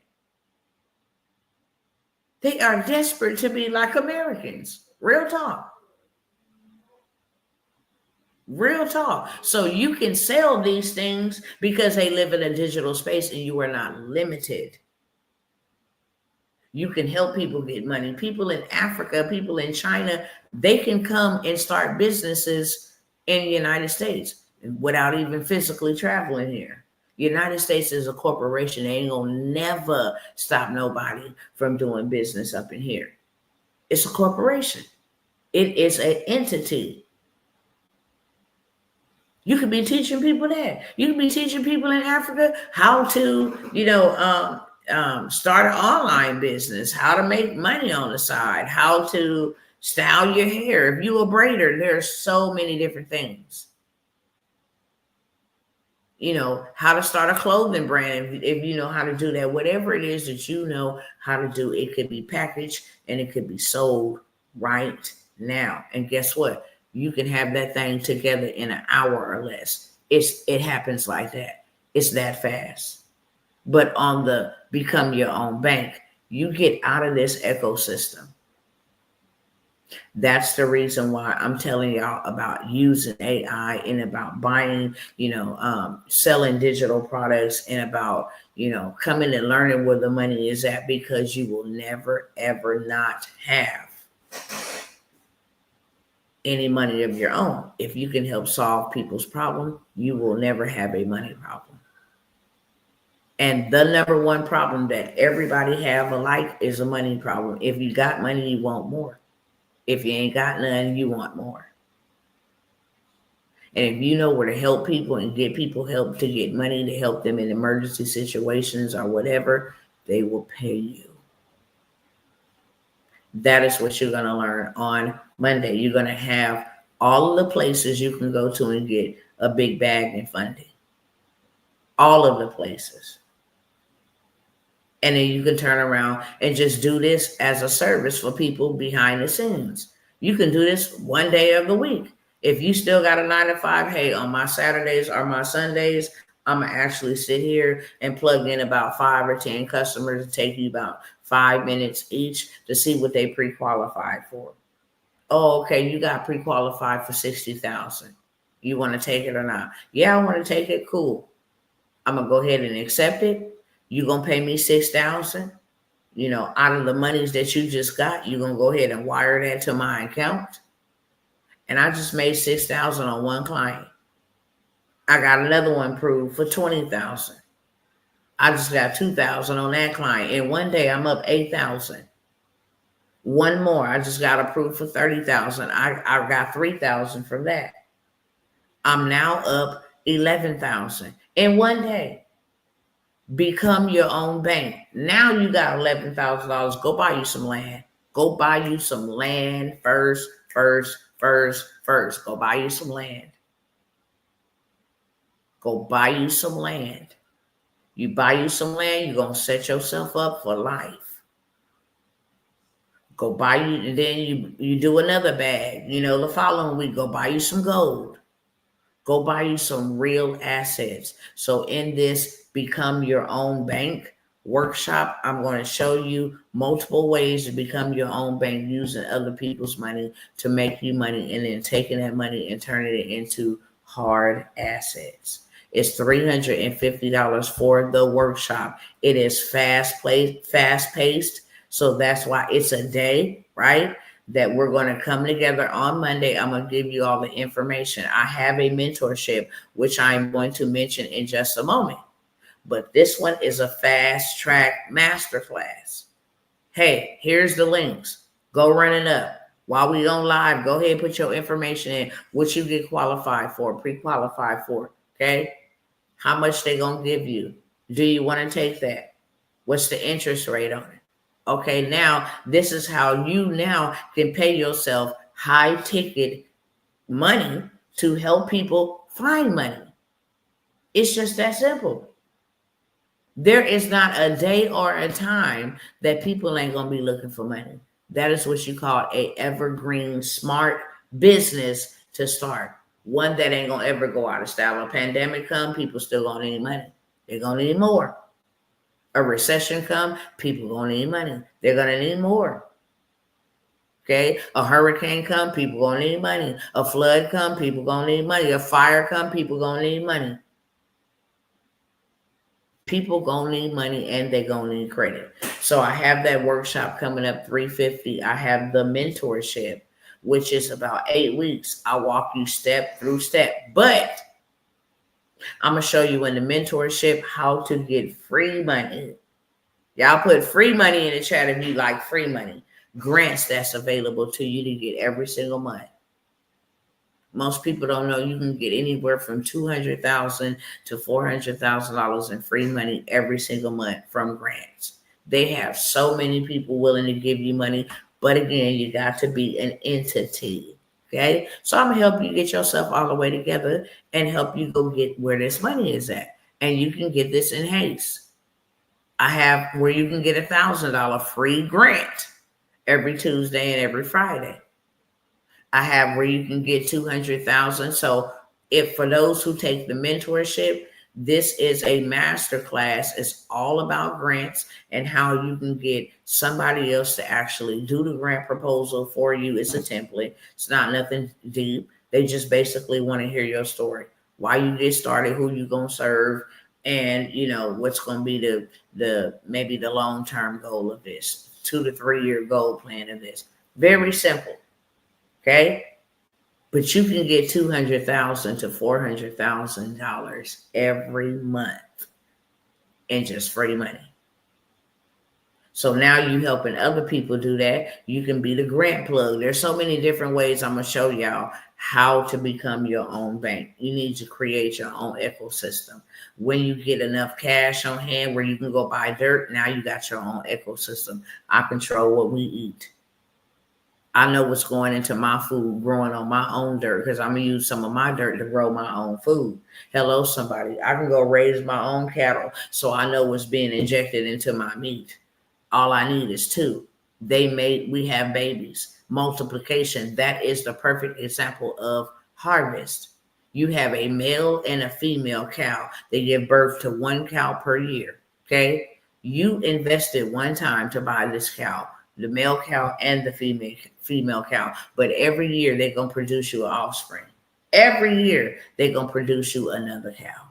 They are desperate to be like Americans. Real talk. Real talk. So you can sell these things because they live in a digital space and you are not limited. You can help people get money. People in Africa, people in China, they can come and start businesses in the United States without even physically traveling here. The United States is a corporation. They ain't gonna never stop nobody from doing business up in here. It's a corporation. It is an entity. You could be teaching people that. You could be teaching people in Africa how to, start an online business, how to make money on the side, how to style your hair. If you're a braider, there's so many different things. How to start a clothing brand if you know how to do that. Whatever it is that you know how to do, it could be packaged and it could be sold right now. And guess what? You can have that thing together in an hour or less. It happens like that. It's that fast. But on the become your own bank, you get out of this ecosystem. That's the reason why I'm telling y'all about using AI and about buying, selling digital products and about, coming and learning where the money is at, because you will never, ever not have any money of your own. If you can help solve people's problem, you will never have a money problem. And the number one problem that everybody have alike is a money problem. If you got money, you want more. If you ain't got none, you want more. And if you know where to help people and get people help to get money to help them in emergency situations or whatever, they will pay you. That is what you're going to learn on Monday. You're going to have all of the places you can go to and get a big bag in funding. All of the places. And then you can turn around and just do this as a service for people behind the scenes. You can do this one day of the week. If you still got a 9-to-5, hey, on my Saturdays or my Sundays, I'm going to actually sit here and plug in about 5 or 10 customers. It'll take you about 5 minutes each to see what they pre-qualified for. Oh, okay, you got pre-qualified for $60,000. You want to take it or not? Yeah, I want to take it. Cool. I'm going to go ahead and accept it. You're going to pay me $6,000, out of the monies that you just got. You're going to go ahead and wire that to my account. And I just made $6,000 on one client. I got another one approved for $20,000. I just got $2,000 on that client. And one day I'm up $8,000. One more, I just got approved for $30,000. I got $3,000 from that. I'm now up 11,000 in one day. Become your own bank. Now you got $11,000. Go buy you some land. Go buy you some land first. Go buy you some land. Go buy you some land. You buy you some land, you're going to set yourself up for life. Go buy you, and then you do another bag. The following week, go buy you some gold. Go buy you some real assets. So in this Become Your Own Bank workshop, I'm going to show you multiple ways to become your own bank using other people's money to make you money, and then taking that money and turning it into hard assets. It's $350 for the workshop. It is fast-paced, so that's why it's a day, right? That we're going to come together on Monday. I'm going to give you all the information. I have a mentorship, which I'm going to mention in just a moment. But this one is a fast track masterclass. Hey, here's the links. Go run it up. While we on live, go ahead and put your information in, what you get qualified for, pre-qualified for, okay? How much they going to give you. Do you want to take that? What's the interest rate on it? Okay, now this is how you now can pay yourself high ticket money to help people find money. It's just that simple. There is not a day or a time that people ain't going to be looking for money. That is what you call a evergreen smart business to start. One that ain't going to ever go out of style. A pandemic come, people still going to need money. They're going to need more. A recession come, people going to need money. They're going to need more. Okay? A hurricane come, people going to need money. A flood come, people going to need money. A fire come, people going to need money. People going to need money, and they're going to need credit. So I have that workshop coming up, $350. I have the mentorship, which is about 8 weeks. I walk you step through step. But I'm going to show you in the mentorship how to get free money. Y'all put free money in the chat if you like free money. Grants that's available to you to get every single month. Most people don't know you can get anywhere from $200,000 to $400,000 in free money every single month from grants. They have so many people willing to give you money, but again, you got to be an entity. Okay, so I'm gonna help you get yourself all the way together and help you go get where this money is at, and you can get this in haste. I have where you can get $1,000 free grant every Tuesday and every Friday. I have where you can get 200,000. So if for those who take the mentorship, this is a masterclass. It's all about grants and how you can get somebody else to actually do the grant proposal for you. It's a template. It's not nothing deep. They just basically want to hear your story, why you get started, who you gonna serve, and what's gonna be the maybe the long-term goal of this, 2 to 3 year goal plan of this. Very simple. Okay, but you can get $200,000 to $400,000 every month in just free money. So now you helping other people do that. You can be the grant plug. There's so many different ways. I'm gonna show y'all how to become your own bank. You need to create your own ecosystem. When you get enough cash on hand where you can go buy dirt, now you got your own ecosystem. I control what we eat. I know what's going into my food, growing on my own dirt, because I'm going to use some of my dirt to grow my own food. Hello, somebody. I can go raise my own cattle, so I know what's being injected into my meat. All I need is 2. We have babies. Multiplication, that is the perfect example of harvest. You have a male and a female cow. They give birth to 1 cow per year, okay? You invested one time to buy this cow, the male cow and the female cow. But every year they're going to produce you an offspring. Every year they're going to produce you another cow.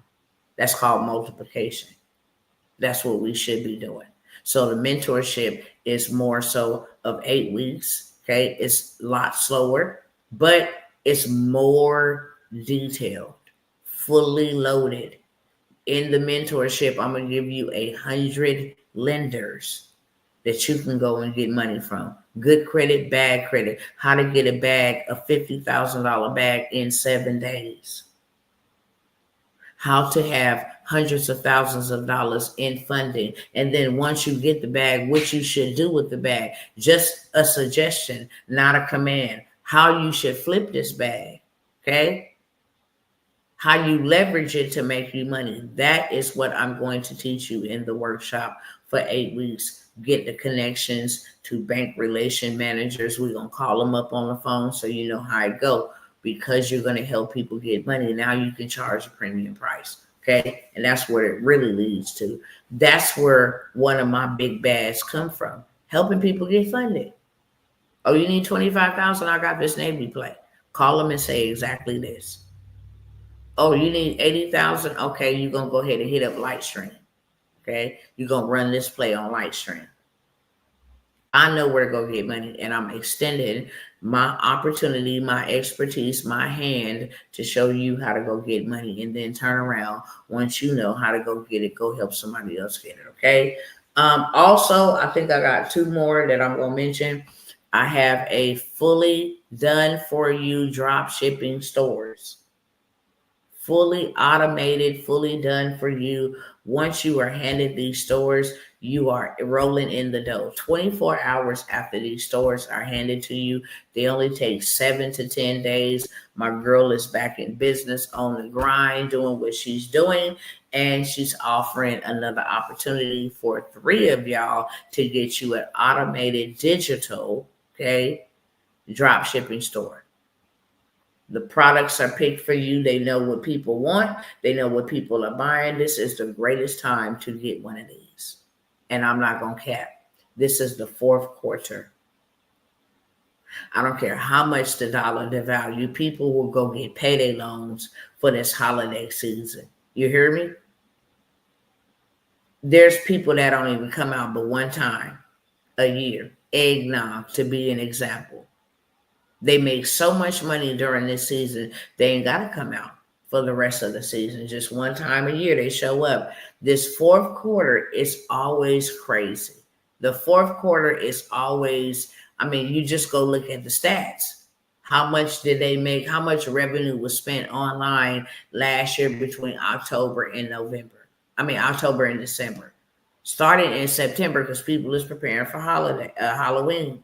That's called multiplication. That's what we should be doing. So the mentorship is more so of 8 weeks. Okay. It's a lot slower, but it's more detailed, fully loaded. In the mentorship, I'm going to give you 100 lenders that you can go and get money from. Good credit, bad credit. How to get a $50,000 bag in 7 days. how to have hundreds of thousands of dollars in funding. And then once you get the bag, what you should do with the bag. Just a suggestion, not a command. How you should flip this bag. Okay? How you leverage it to make you money. That is what I'm going to teach you in the workshop for 8 weeks. Get the connections to bank relation managers. We're going to call them up on the phone so you know how it go. Because you're going to help people get money. Now you can charge a premium price. Okay. And that's where it really leads to. That's where one of my big bags come from. Helping people get funded. Oh, you need 25,000? I got this Navy play. Call them and say exactly this. Oh, you need 80,000? Okay, you're going to go ahead and hit up Lightstream. Okay, you're going to run this play on Lightstream. I know where to go get money, and I'm extending my opportunity, my expertise, my hand to show you how to go get money, and then turn around. Once you know how to go get it, go help somebody else get it, okay? Also, I think I got 2 more that I'm going to mention. I have a fully done for you drop shipping stores. Fully automated, fully done for you. Once you are handed these stores, you are rolling in the dough. 24 hours after these stores are handed to you, they only take 7 to 10 days. My girl is back in business on the grind, doing what she's doing, and she's offering another opportunity for 3 of y'all to get you an automated digital, okay, drop shipping store. The products are picked for you. They know what people want. They know what people are buying. This is the greatest time to get one of these. And I'm not going to cap. This is the 4th quarter. I don't care how much the dollar devalue. People will go get payday loans for this holiday season. You hear me? There's people that don't even come out but one time a year. Eggnog, to be an example. They make so much money during this season, they ain't got to come out for the rest of the season. Just one time a year, they show up. This 4th quarter is always crazy. The 4th quarter is always, you just go look at the stats. How much did they make? How much revenue was spent online last year between October and October and December. Starting in September, because people is preparing for Halloween.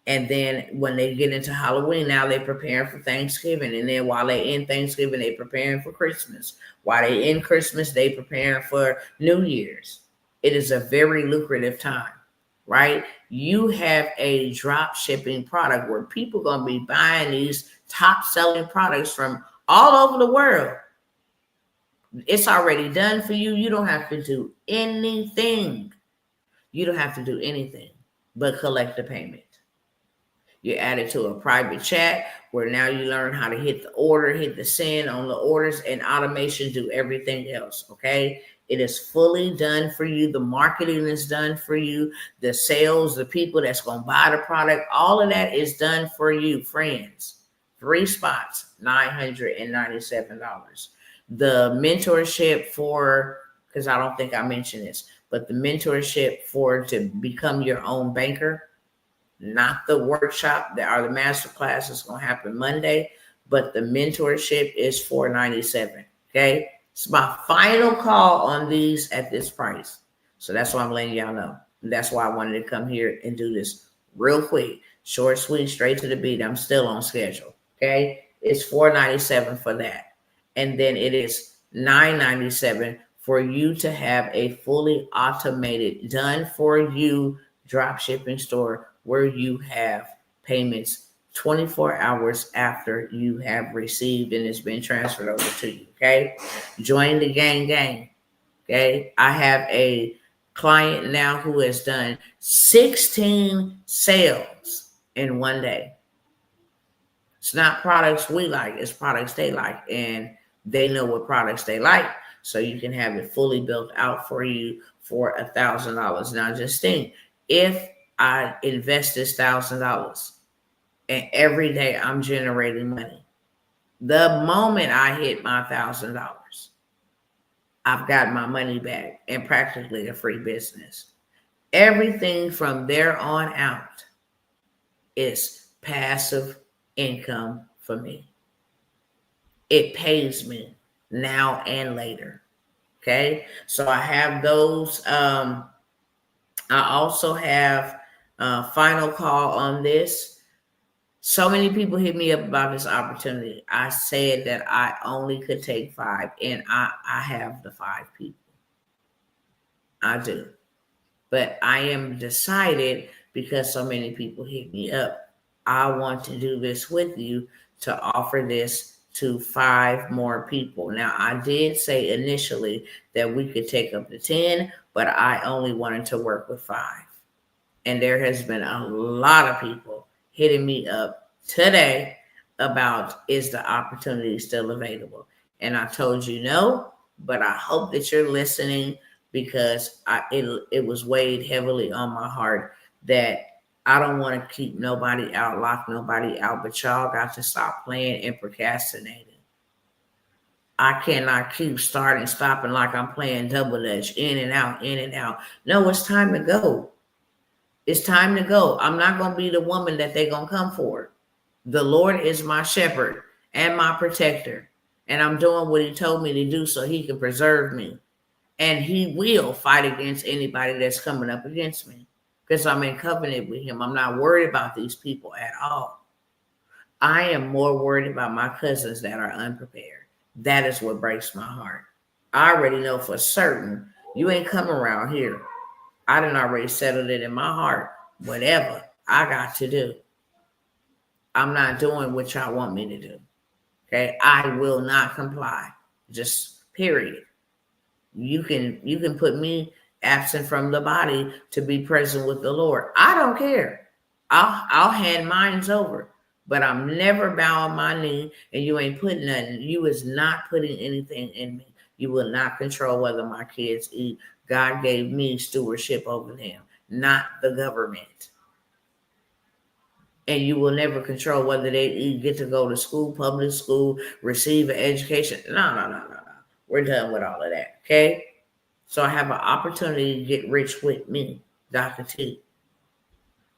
And then when they get into Halloween, now they're preparing for Thanksgiving. And then while they in Thanksgiving, they're preparing for Christmas. While they in Christmas, they preparing for New Year's. It is a very lucrative time, right? You have a drop shipping product where people going to be buying these top selling products from all over the world. It's already done for you. You don't have to do anything. You don't have to do anything but collect the payment. You're added to a private chat where now you learn how to hit the order, hit the send on the orders, and automation do everything else, okay? It is fully done for you. The marketing is done for you. The sales, the people that's going to buy the product, all of that is done for you, friends. 3 spots, $997. The mentorship for, because I don't think I mentioned this, but the mentorship for to become your own banker, not the workshop the master class is going to happen Monday, but the mentorship is $497. Okay. It's my final call on these at this price. So that's why I'm letting y'all know. And that's why I wanted to come here and do this real quick, short, sweet, straight to the beat. I'm still on schedule. Okay. It's $497 for that. And then it is $997 for you to have a fully automated, done for you drop shipping store where you have payments 24 hours after you have received and it's been transferred over to you, okay? Join the gang, okay? I have a client now who has done 16 sales in one day. It's not products we like, it's products they like, and they know what products they like, so you can have it fully built out for you for $1,000. Now just think, if I invest this $1,000 and every day I'm generating money, the moment I hit my $1,000, I've got my money back and practically a free business. Everything from there on out is passive income for me. It pays me now and later. Okay, so I have those. I also have final call on this. So many people hit me up about this opportunity. I said that I only could take 5, and I have the 5 people. I do. But I am decided, because so many people hit me up, I want to do this with you, to offer this to 5 more people. Now, I did say initially that we could take up to 10, but I only wanted to work with 5. And there has been a lot of people hitting me up today about, is the opportunity still available? And I told you no, but I hope that you're listening, because it was weighed heavily on my heart that I don't want to keep nobody out, lock nobody out, but y'all got to stop playing and procrastinating. I cannot keep starting, stopping like I'm playing double dutch, in and out, in and out. No, it's time to go. It's time to go. I'm not going to be the woman that they're going to come for. The Lord is my shepherd and my protector, and I'm doing what he told me to do so he can preserve me. And he will fight against anybody that's coming up against me, because I'm in covenant with him. I'm not worried about these people at all. I am more worried about my cousins that are unprepared. That is what breaks my heart. I already know for certain you ain't coming around here. I done already settled it in my heart. Whatever I got to do, I'm not doing what y'all want me to do. Okay, I will not comply. Just period. You can put me absent from the body to be present with the Lord. I don't care. I'll hand mines over, but I'm never bowing my knee, and you ain't putting nothing. You is not putting anything in me. You will not control whether my kids eat. God gave me stewardship over them, not the government. And you will never control whether they eat, get to go to school, public school, receive an education. No. We're done with all of that, okay? So I have an opportunity to get rich with me, Dr. T.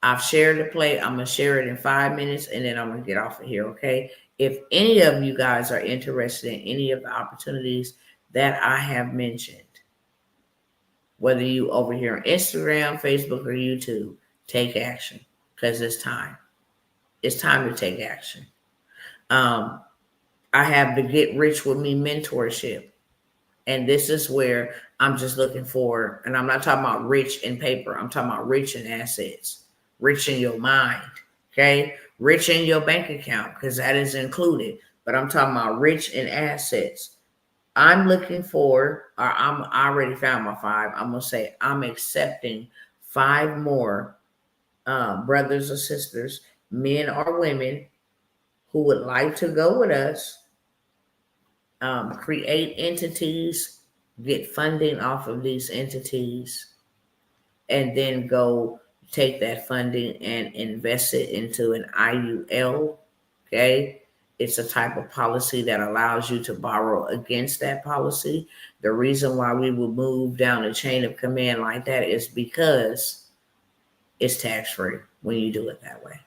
I've shared the play. I'm going to share it in 5 minutes, and then I'm going to get off of here, okay? If any of you guys are interested in any of the opportunities that I have mentioned, whether you over here on Instagram, Facebook, or YouTube, take action, because it's time. It's time to take action. I have the Get Rich With Me mentorship. And this is where I'm just looking for, and I'm not talking about rich in paper. I'm talking about rich in assets, rich in your mind, okay? Rich in your bank account, because that is included. But I'm talking about rich in assets. I'm looking for, or I already found my 5. I'm going to say I'm accepting 5 more brothers or sisters, men or women, who would like to go with us, create entities, get funding off of these entities, and then go take that funding and invest it into an IUL. Okay. It's a type of policy that allows you to borrow against that policy. The reason why we will move down the chain of command like that is because it's tax-free when you do it that way.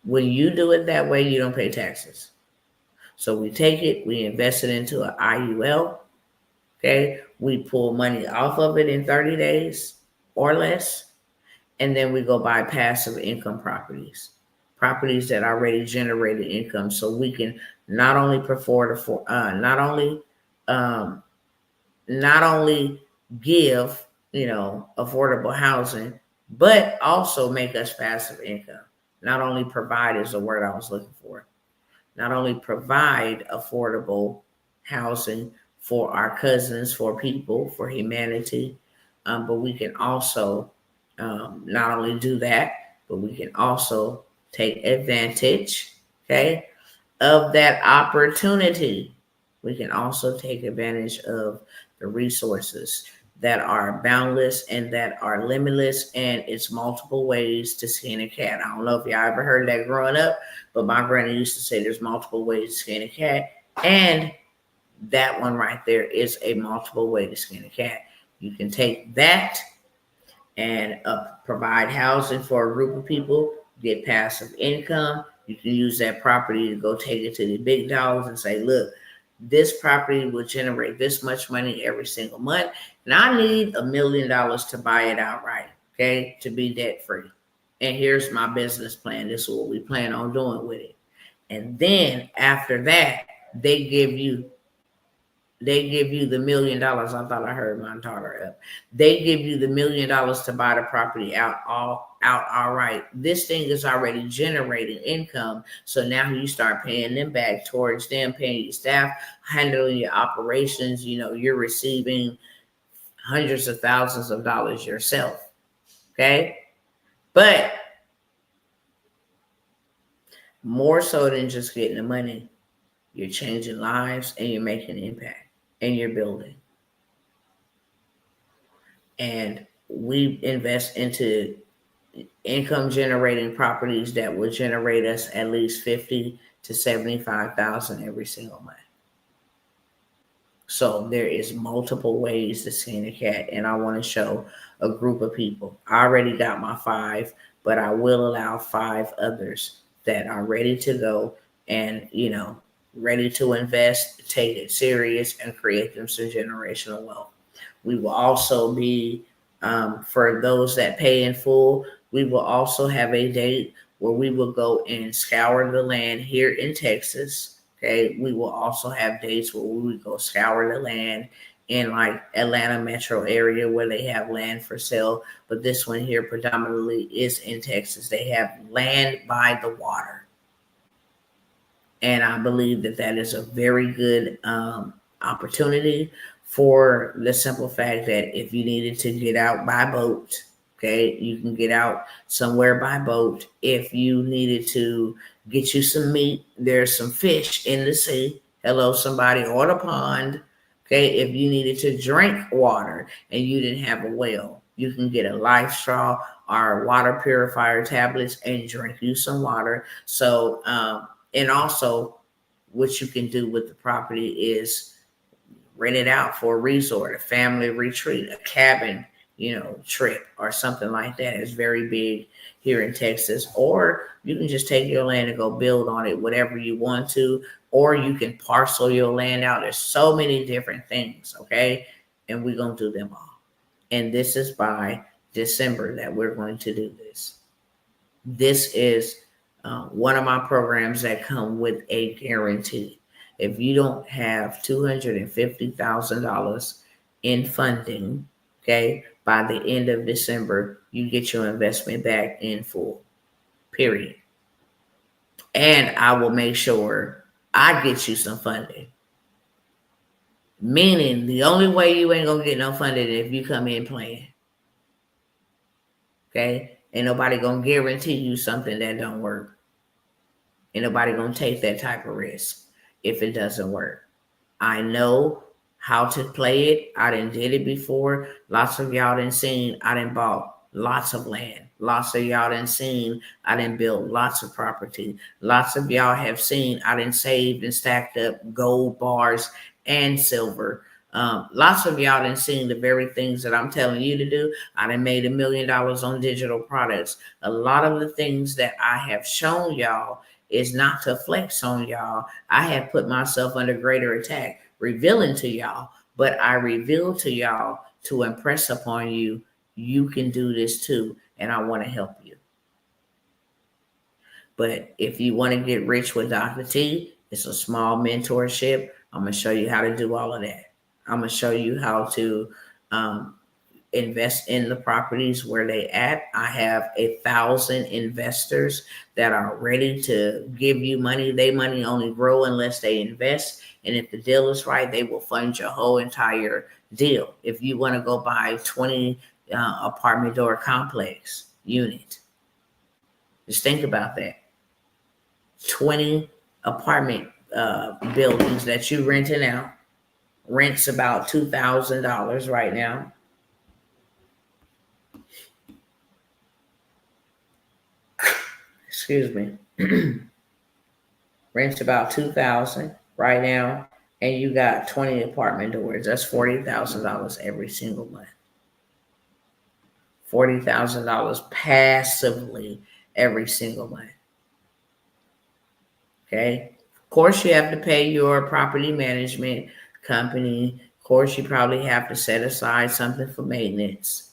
When you do it that way, you don't pay taxes. So we take it, we invest it into an IUL. Okay. We pull money off of it in 30 days or less. And then we go buy passive income properties that already generated income. So we can not only not only give, affordable housing, but also make us passive income. Not only provide is the word I was looking for. Not only provide affordable housing for our cousins, for people, for humanity, but we can also not only do that, but we can also take advantage, okay, of that opportunity. We can also take advantage of the resources that are boundless and that are limitless, and it's multiple ways to skin a cat. I don't know if y'all ever heard that growing up, but my granny used to say there's multiple ways to skin a cat, and that one right there is a multiple way to skin a cat. You can take that and provide housing for a group of people, get passive income. You can use that property to go take it to the big dogs and say, look, this property will generate this much money every single month, and I need $1 million to buy it outright, okay, to be debt free. And here's my business plan. This is what we plan on doing with it. And then after that, they give you the $1 million. I thought I heard my daughter up. They give you the $1 million to buy the property all right. This thing is already generating income. So now you start paying them back towards them, paying your staff, handling your operations. You're receiving hundreds of thousands of dollars yourself. Okay. But more so than just getting the money, you're changing lives and you're making an impact and you're building. And we invest into income generating properties that will generate us at least 50 to 75,000 every single month. So there is multiple ways to skin a cat, and I want to show a group of people. I already got my 5, but I will allow 5 others that are ready to go and ready to invest, take it serious, and create them some generational wealth. We will also be, for those that pay in full, we will also have a date where we will go and scour the land here in Texas. Okay, we will also have dates where we would go scour the land in like Atlanta metro area where they have land for sale. But this one here predominantly is in Texas. They have land by the water. And I believe that is a very good opportunity for the simple fact that if you needed to get out by boat, okay, you can get out somewhere by boat. If you needed to get you some meat, there's some fish in the sea. Hello, somebody, or the pond. Okay, if you needed to drink water and you didn't have a well, you can get a life straw or water purifier tablets and drink you some water. So, and also what you can do with the property is rent it out for a resort, a family retreat, a cabin, trip or something like that. It's very big here in Texas. Or you can just take your land and go build on it, whatever you want to, or you can parcel your land out. There's so many different things, okay? And we're going to do them all. And this is by December that we're going to do this. This is one of my programs that come with a guarantee. If you don't have $250,000 in funding, okay, by the end of December, you get your investment back in full, period. And I will make sure I get you some funding. Meaning the only way you ain't going to get no funding is if you come in playing. Okay? Ain't nobody going to guarantee you something that don't work. Ain't nobody going to take that type of risk if it doesn't work. I know how to play it. I done did it before. Lots of y'all done seen. I done bought lots of land. Lots of y'all done seen. I done built lots of property. Lots of y'all have seen. I done saved and stacked up gold bars and silver. Lots of y'all done seen the very things that I'm telling you to do. I done made $1 million on digital products. A lot of the things that I have shown y'all is not to flex on y'all. I have put myself under greater attack, revealing to y'all, but I reveal to y'all to impress upon you, you can do this too, and I want to help you. But if you want to get rich with Dr. T, it's a small mentorship. I'm going to show you how to do all of that. I'm going to show you how to invest in the properties where they at. I have 1,000 investors that are ready to give you money. They money only grow unless they invest. And if the deal is right, they will fund your whole entire deal. If you want to go buy 20 apartment door complex unit, just think about that. 20 apartment buildings that you renting out. Rent's about $2,000 right now. Excuse me. Rent's about $2,000 right now, and you got 20 apartment doors. That's $40,000 every single month. $40,000 passively every single month. Okay, Of course, you have to pay your property management company. Of course, you probably have to set aside something for maintenance,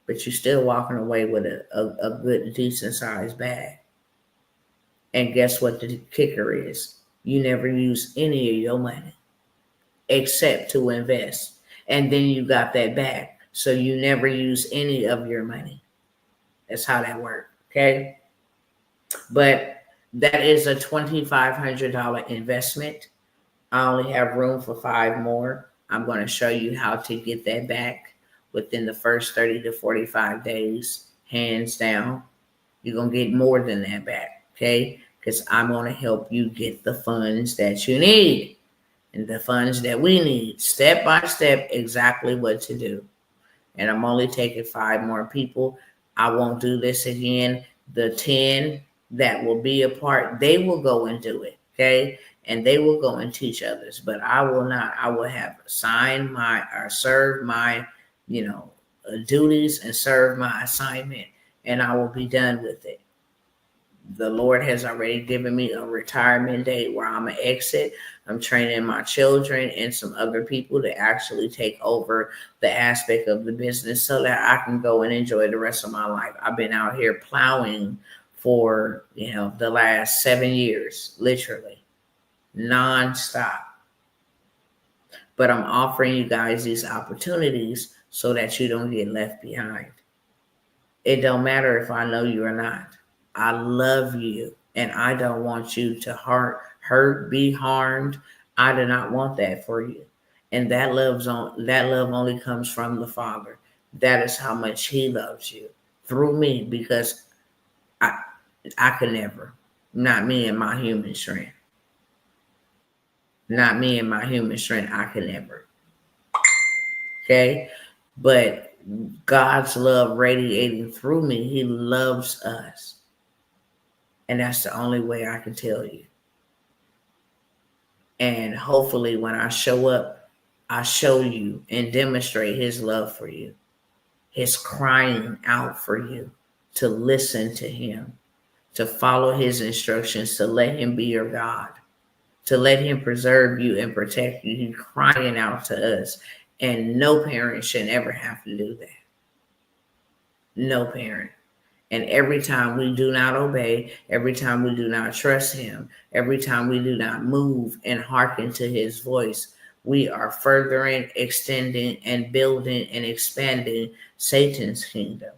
but you're still walking away with a good, decent sized bag. And guess what the kicker is? You never use any of your money except to invest. And then you got that back. So you never use any of your money. That's how that works. Okay. But that is a $2,500 investment. I only have room for 5 more. I'm going to show you how to get that back within the first 30 to 45 days, hands down. You're going to get more than that back, okay? Because I'm going to help you get the funds that you need and the funds that we need, step by step, exactly what to do. And I'm only taking 5 more people. I won't do this again. The 10 that will be a part, they will go and do it, okay? And they will go and teach others. But I will not. I will have signed my or served my, duties and serve my assignment, and I will be done with it. The Lord has already given me a retirement date where I'm going to exit. I'm training my children and some other people to actually take over the aspect of the business so that I can go and enjoy the rest of my life. I've been out here plowing for, the last 7 years, literally, nonstop. But I'm offering you guys these opportunities so that you don't get left behind. It don't matter if I know you or not. I love you, and I don't want you to hurt, be harmed. I do not want that for you. And that love only comes from the Father. That is how much He loves you through me, because I could never, not me and my human strength. Not me and my human strength, I could never. Okay? But God's love radiating through me, He loves us. And that's the only way I can tell you. And hopefully when I show up, I show you and demonstrate His love for you. His crying out for you to listen to Him, to follow His instructions, to let Him be your God, to let Him preserve you and protect you. He's crying out to us. And no parent should ever have to do that. No parent. And every time we do not obey, every time we do not trust Him, every time we do not move and hearken to His voice, we are furthering, extending, and building and expanding Satan's kingdom.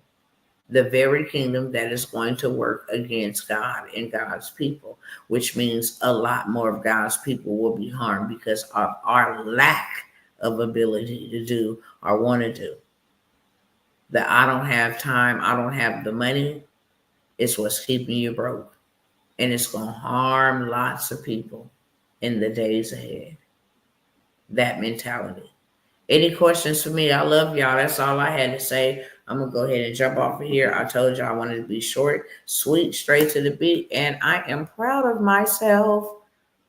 The very kingdom that is going to work against God and God's people, which means a lot more of God's people will be harmed because of our lack of ability to do or want to do. That I don't have time, I don't have the money, it's what's keeping you broke. And it's going to harm lots of people in the days ahead. That mentality. Any questions for me? I love y'all. That's all I had to say. I'm going to go ahead and jump off of here. I told you I wanted to be short, sweet, straight to the beat. And I am proud of myself.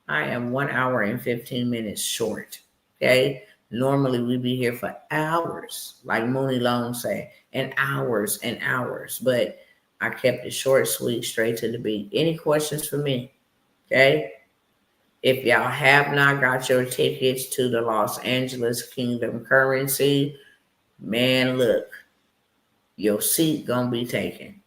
I am 1 hour and 15 minutes short. Okay? Normally we be here for hours, like Mooney Long say, and hours and hours. But I kept it short, sweet, straight to the beat. Any questions for me? Okay? If y'all have not got your tickets to the Los Angeles Kingdom Currency, man, look, your seat gonna be taken.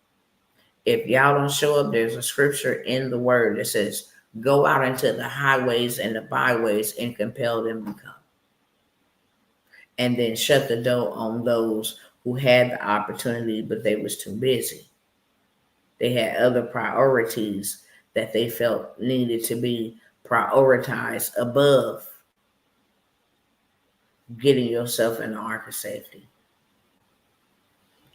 If y'all don't show up, there's a scripture in the word that says, go out into the highways and the byways and compel them to come. And then shut the door on those who had the opportunity, but they was too busy. They had other priorities that they felt needed to be prioritized above getting yourself in the ark of safety.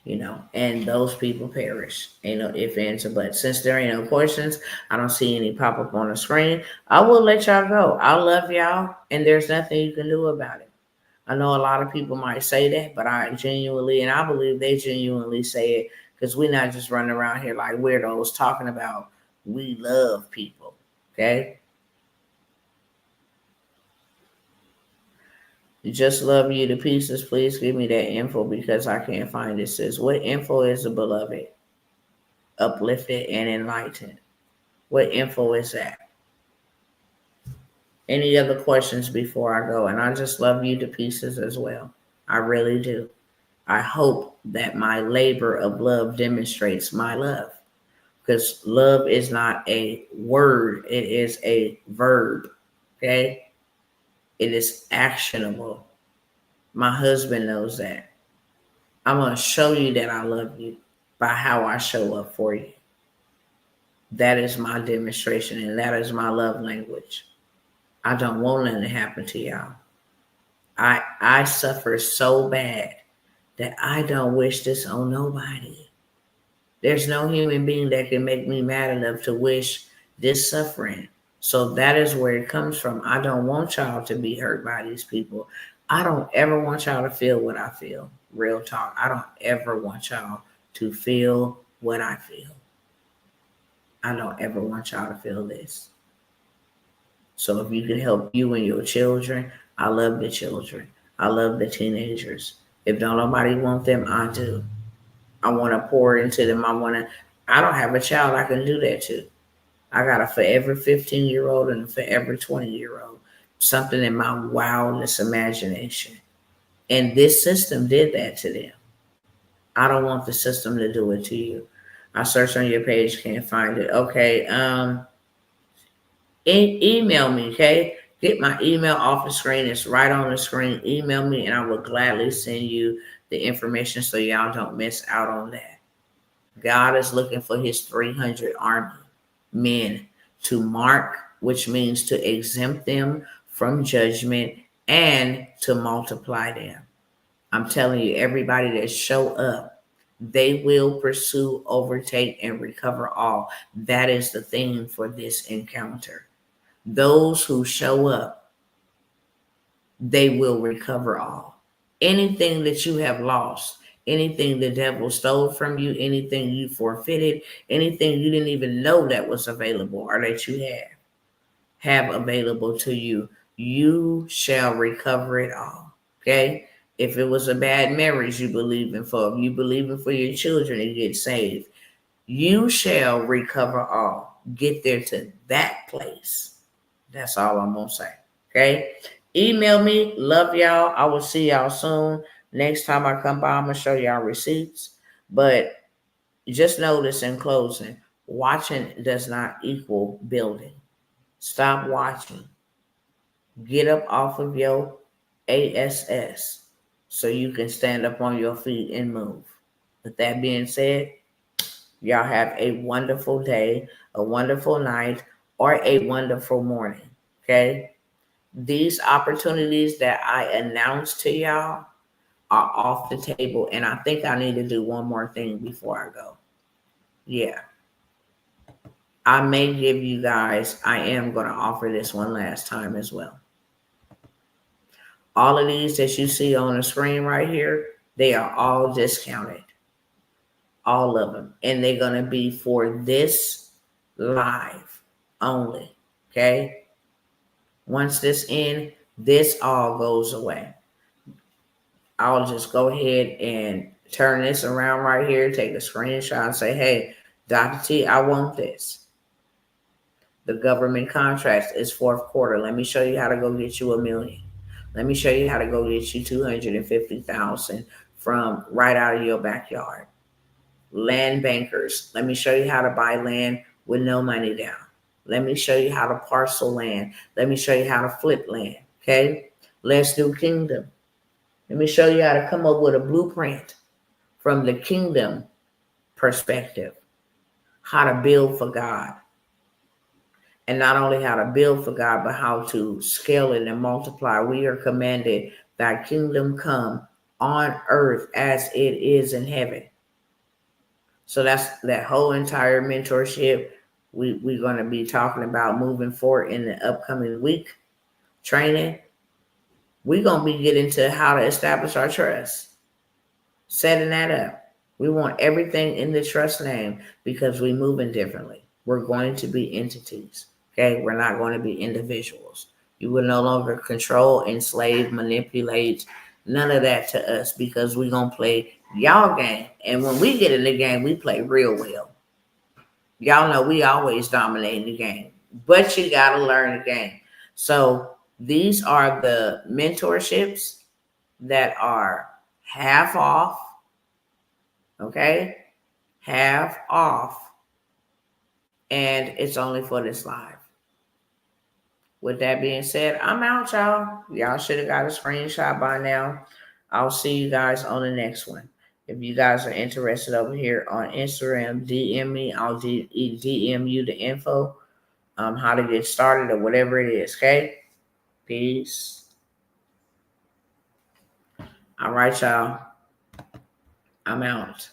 And those people perish. Ain't no ifs, ands, or buts. Since there ain't no questions, I don't see any pop up on the screen. I will let y'all go. I love y'all, and there's nothing you can do about it. I know a lot of people might say that, but I genuinely, and I believe they genuinely say it, because we're not just running around here like weirdos talking about we love people, okay? Just love you to pieces. Please give me that info because I can't find it. It says, what info is the beloved? Uplifted and enlightened. What info is that? Any other questions before I go? And I just love you to pieces as well. I really do. I hope that my labor of love demonstrates my love, because love is not a word, it is a verb. Okay? It is actionable. My husband knows that. I'm going to show you that I love you by how I show up for you. That is my demonstration, and that is my love language. I don't want nothing to happen to y'all. I suffer so bad that I don't wish this on nobody. There's no human being that can make me mad enough to wish this suffering. So that is where it comes from. I don't want y'all to be hurt by these people. I don't ever want y'all to feel what I feel. Real talk. I don't ever want y'all to feel what I feel. I don't ever want y'all to feel this. So if you can help you and your children, I love the children. I love the teenagers. If don't nobody want them, I do. I want to pour into them. I don't have a child I can do that to. I got a forever 15-year-old and a forever 20-year-old. Something in my wildest imagination. And this system did that to them. I don't want the system to do it to you. I searched on your page, can't find it. Okay, email me, okay? Get my email off the screen. It's right on the screen. Email me and I will gladly send you the information so y'all don't miss out on that. God is looking for his 300 army men to mark, which means to exempt them from judgment and to multiply them. I'm telling you, everybody that show up, they will pursue, overtake, and recover all. That is the theme for this encounter. Those who show up, they will recover all. Anything that you have lost, anything the devil stole from you, anything you forfeited, anything you didn't even know that was available or that you have available to you, you shall recover it all. Okay? If it was a bad marriage you believe in for, if you believe in for your children to get saved, you shall recover all. Get there to that place. That's all I'm going to say. Okay? Email me. Love y'all. I will see y'all soon. Next time I come by, I'm going to show y'all receipts. But just notice in closing, watching does not equal building. Stop watching. Get up off of your ASS so you can stand up on your feet and move. With that being said, y'all have a wonderful day, a wonderful night, or a wonderful morning. Okay? These opportunities that I announced to y'all are off the table. And I think I need to do one more thing before I go. Yeah. I may give you guys, I am going to offer this one last time as well. All of these that you see on the screen right here, they are all discounted. All of them. And they're going to be for this live only. Okay? Once this ends, this all goes away. I'll just go ahead and turn this around right here, take a screenshot and say, hey, Dr. T, I want this. The government contract is fourth quarter. Let me show you how to go get you $1 million. Let me show you how to go get you 250,000 from right out of your backyard. Land bankers. Let me show you how to buy land with no money down. Let me show you how to parcel land. Let me show you how to flip land. Okay? Let's do kingdom. Let me show you how to come up with a blueprint from the kingdom perspective. How to build for God. And not only how to build for God, but how to scale it and multiply. We are commanded, thy kingdom come on earth as it is in heaven. So that's that whole entire mentorship we're going to be talking about moving forward in the upcoming week. Training. We're going to be getting to how to establish our trust. Setting that up. We want everything in the trust name because we're moving differently. We're going to be entities. Okay, we're not going to be individuals. You will no longer control, enslave, manipulate, none of that to us because we're going to play y'all game. And when we get in the game, we play real well. Y'all know we always dominate the game, but you got to learn the game. So these are the mentorships that are half off, okay? Half off, and it's only for this live. With that being said, I'm out, y'all. Y'all should have got a screenshot by now. I'll see you guys on the next one. If you guys are interested over here on Instagram, DM me. I'll DM you the info, how to get started or whatever it is, okay? Peace. All right, y'all. I'm out.